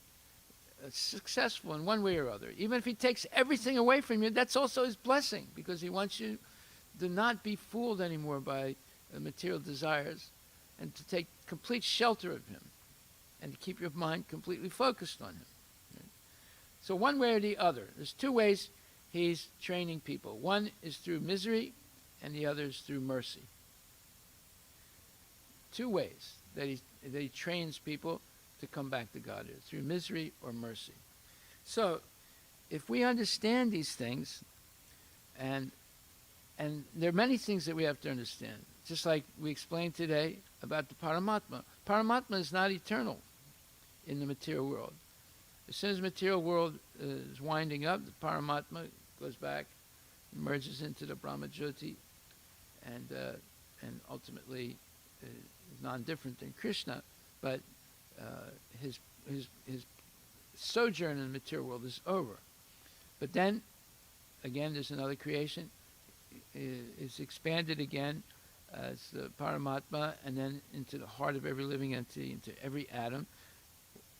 successful in one way or other. Even if he takes everything away from you, that's also his blessing, because he wants you to not be fooled anymore by material desires, and to take complete shelter of him, and to keep your mind completely focused on him. Right? So one way or the other, there's 2 ways he's training people. One is through misery, and the other is through mercy. 2 ways that he trains people to come back to God, through misery or mercy. So if we understand these things, and there are many things that we have to understand, just like we explained today about the Paramatma. Paramatma is not eternal in the material world. As soon as the material world is winding up, the Paramatma goes back, merges into the Brahmajyoti, and ultimately is non-different than Krishna, but his sojourn in the material world is over. But then, again, there's another creation. It's expanded again as the Paramatma, and then into the heart of every living entity, into every atom.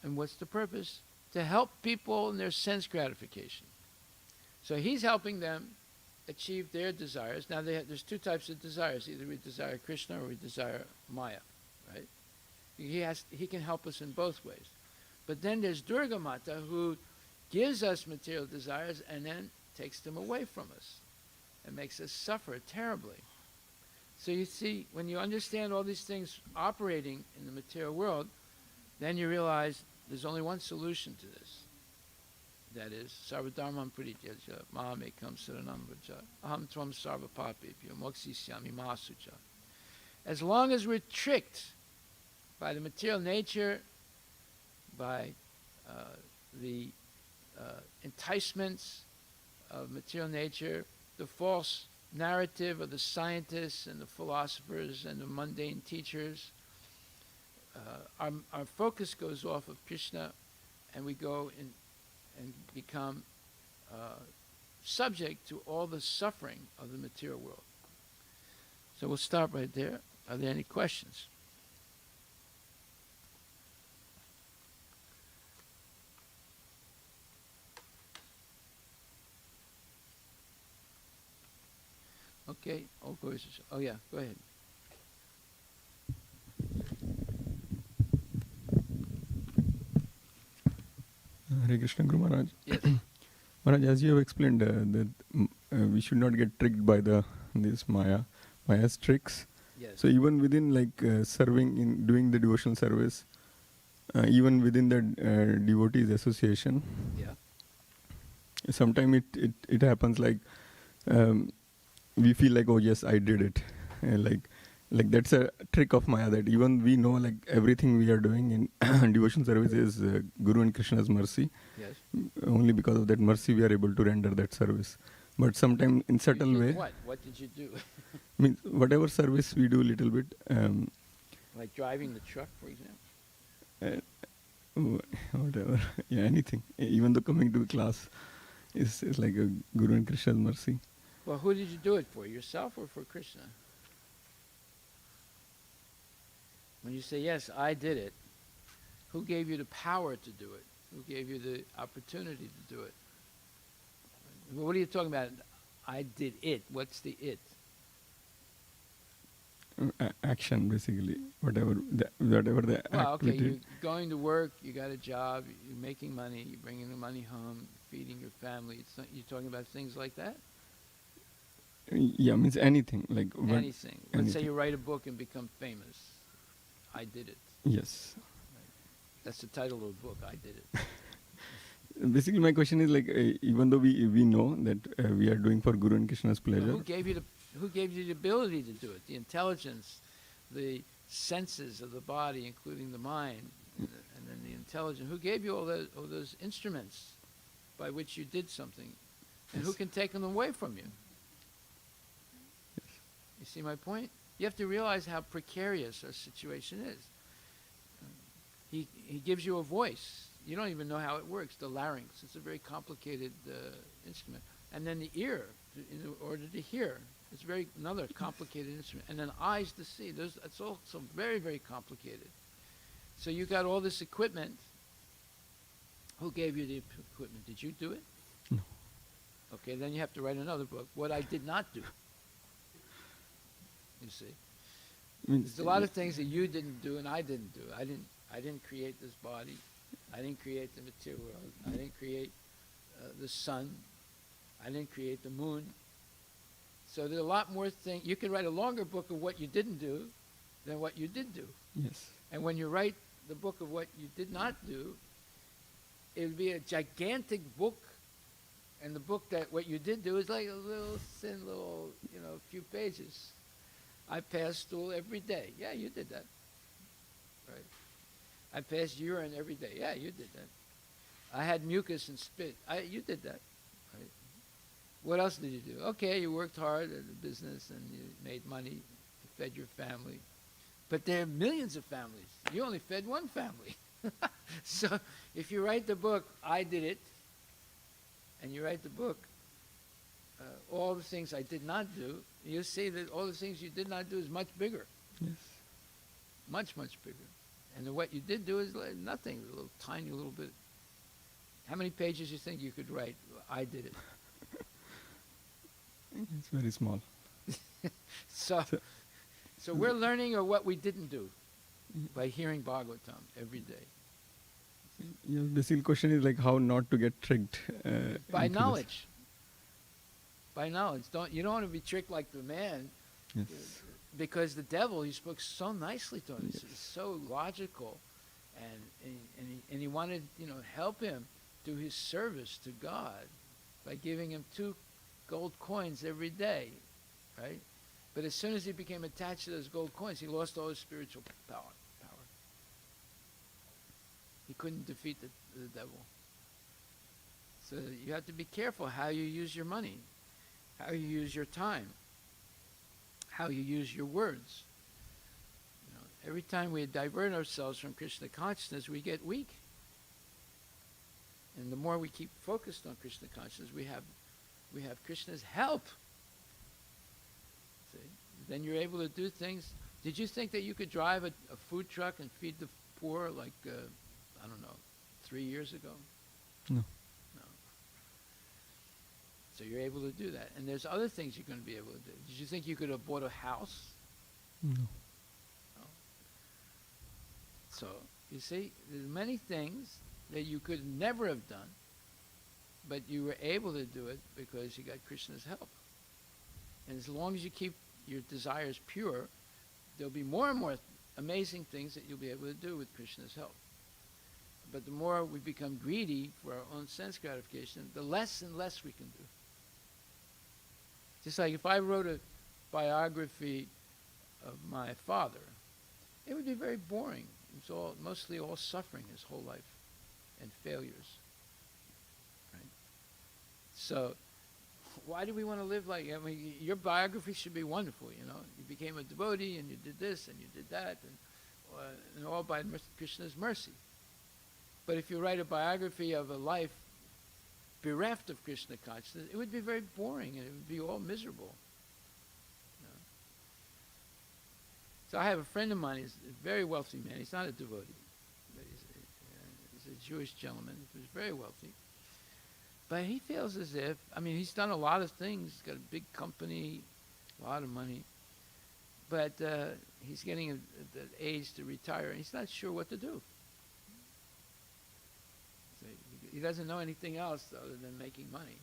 And what's the purpose? To help people in their sense gratification. So he's helping them achieve their desires. Now there's 2 types of desires. Either we desire Krishna or we desire Maya, right? He can help us in both ways. But then there's Durga Mata, who gives us material desires and then takes them away from us and makes us suffer terribly. So you see, when you understand all these things operating in the material world, then you realize there's only one solution to this. That is, Sarvadharmam Parityaja, Mahamekam Saranam Vraja, Aham Tvam Sarva Papepyo, Mokshisyami Mahasucha. As long as we're tricked by the material nature, by the enticements of material nature, the false narrative of the scientists and the philosophers and the mundane teachers, our focus goes off of Krishna, and we go in and become subject to all the suffering of the material world. So we'll stop right there. Are there any questions? Okay. Oh yeah, go ahead. Hare Krishna Guru Maharaj. Yes. Maharaj, as you have explained that we should not get tricked by this Maya's tricks. Yes. So even within serving in doing the devotional service, even within the devotees association, Yeah. sometimes it happens we feel like, oh yes, I did it, like that's a trick of Maya, that even we know everything we are doing in devotion service is Guru and Krishna's mercy. Yes. Only because of that mercy we are able to render that service. But sometimes in subtle You did way, What? What did you do? means whatever service we do little bit, Like driving the truck, for example? whatever, yeah, anything. Even though coming to the class is like a Guru and Krishna's mercy. Well, who did you do it for? Yourself or for Krishna? When you say, yes, I did it, who gave you the power to do it? Who gave you the opportunity to do it? What are you talking about? I did it. What's the it? Action, basically. Whatever the Well, act okay, we you're did. going to work, you got a job, you're making money, you're bringing the money home, feeding your family. It's not, you're talking about things like that? Yeah, means anything. Anything. Let's say anything. you write a book and become famous. I did it. Yes. That's the title of the book, I did it. Basically, my question is even though we know that we are doing for Guru and Krishna's pleasure. Who gave you the ability to do it? The intelligence, the senses of the body, including the mind, and then the intelligence. Who gave you all those instruments by which you did something? And who Yes. can take them away from you? You see my point? You have to realize how precarious our situation is. He gives you a voice. You don't even know how it works, the larynx. It's a very complicated instrument. And then the ear, in order to hear. It's another complicated instrument. And then eyes to see. It's also very, very complicated. So you got all this equipment. Who gave you the equipment? Did you do it? No. Okay, then you have to write another book. What I did not do. You see? There's a lot of things that you didn't do and I didn't do. I didn't create this body. I didn't create the material world. I didn't create the sun. I didn't create the moon. So there's a lot more things. You can write a longer book of what you didn't do than what you did do. Yes. And when you write the book of what you did not do, it would be a gigantic book. And the book that what you did do is like a little thin few pages. I pass stool every day. Yeah, you did that. Right. I passed urine every day. Yeah, you did that. I had mucus and spit. You did that. Right. What else did you do? Okay, you worked hard at the business and you made money, you fed your family. But there are millions of families. You only fed one family. So if you write the book, I did it, and you write the book, all the things I did not do, you see that all the things you did not do is much bigger. Yes. Much, much bigger. And then what you did do is like nothing, a little tiny little bit. How many pages you think you could write? I did it. It's very small. So we're learning what we didn't do by hearing Bhagavatam every day. Yeah, the simple question is how not to get tricked. By into knowledge. By knowledge. You don't want to be tricked like the man, This. Yes. because the devil, he spoke so nicely to him. Yes. He's so logical, and he wanted help him do his service to God by giving him 2 gold coins every day, right? But as soon as he became attached to those gold coins, he lost all his spiritual power. He couldn't defeat the devil. So you have to be careful how you use your money, how you use your time, how you use your words. every time we divert ourselves from Krishna consciousness, we get weak. And the more we keep focused on Krishna consciousness, we have Krishna's help. See? Then you're able to do things. Did you think that you could drive a food truck and feed the poor like, I don't know, 3 years ago? No. No. So you're able to do that. And there's other things you're going to be able to do. Did you think you could have bought a house? No. No. So, you see, there's many things that you could never have done, but you were able to do it because you got Krishna's help. And as long as you keep your desires pure, there'll be more and more amazing things that you'll be able to do with Krishna's help. But the more we become greedy for our own sense gratification, the less and less we can do. Just like if I wrote a biography of my father, it would be very boring. It's mostly all suffering his whole life and failures. Right? So why do we want to live like, I mean, your biography should be wonderful, you know. You became a devotee and you did this and you did that, and all by Krishna's mercy. But if you write a biography of a life bereft of Krishna consciousness, it would be very boring and it would be all miserable. You know? So I have a friend of mine, he's a very wealthy man. He's not a devotee, but he's a Jewish gentleman who's very wealthy. But he feels as if, I mean, he's done a lot of things. He's got a big company, a lot of money. But he's getting at the age to retire, and he's not sure what to do. So he doesn't know anything else other than making money.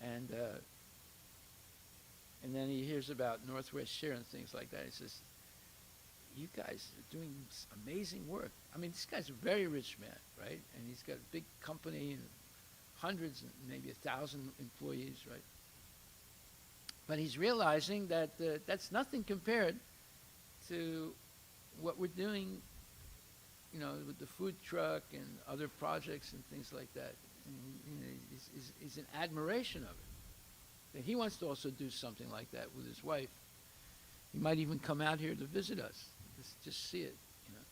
And then he hears about Northwest Share and things like that. He says, you guys are doing amazing work. I mean, this guy's a very rich man, right? And he's got a big company and hundreds, maybe 1,000 employees, right? But he's realizing that that's nothing compared to what we're doing, you know, with the food truck and other projects and things like that. And, you know, he's in admiration of it. That he wants to also do something like that with his wife. He might even come out here to visit us, just see it, you know.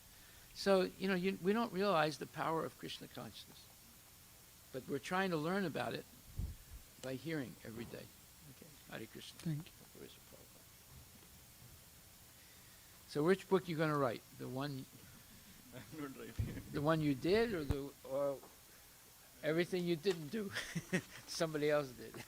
So, you know, we don't realize the power of Krishna consciousness. But we're trying to learn about it by hearing every day. Okay, Hare Krishna. Thank you. Where's the Prabhupada? So which book you going to write? The one I'm not writing. the one you did, or everything you didn't do? Somebody else did.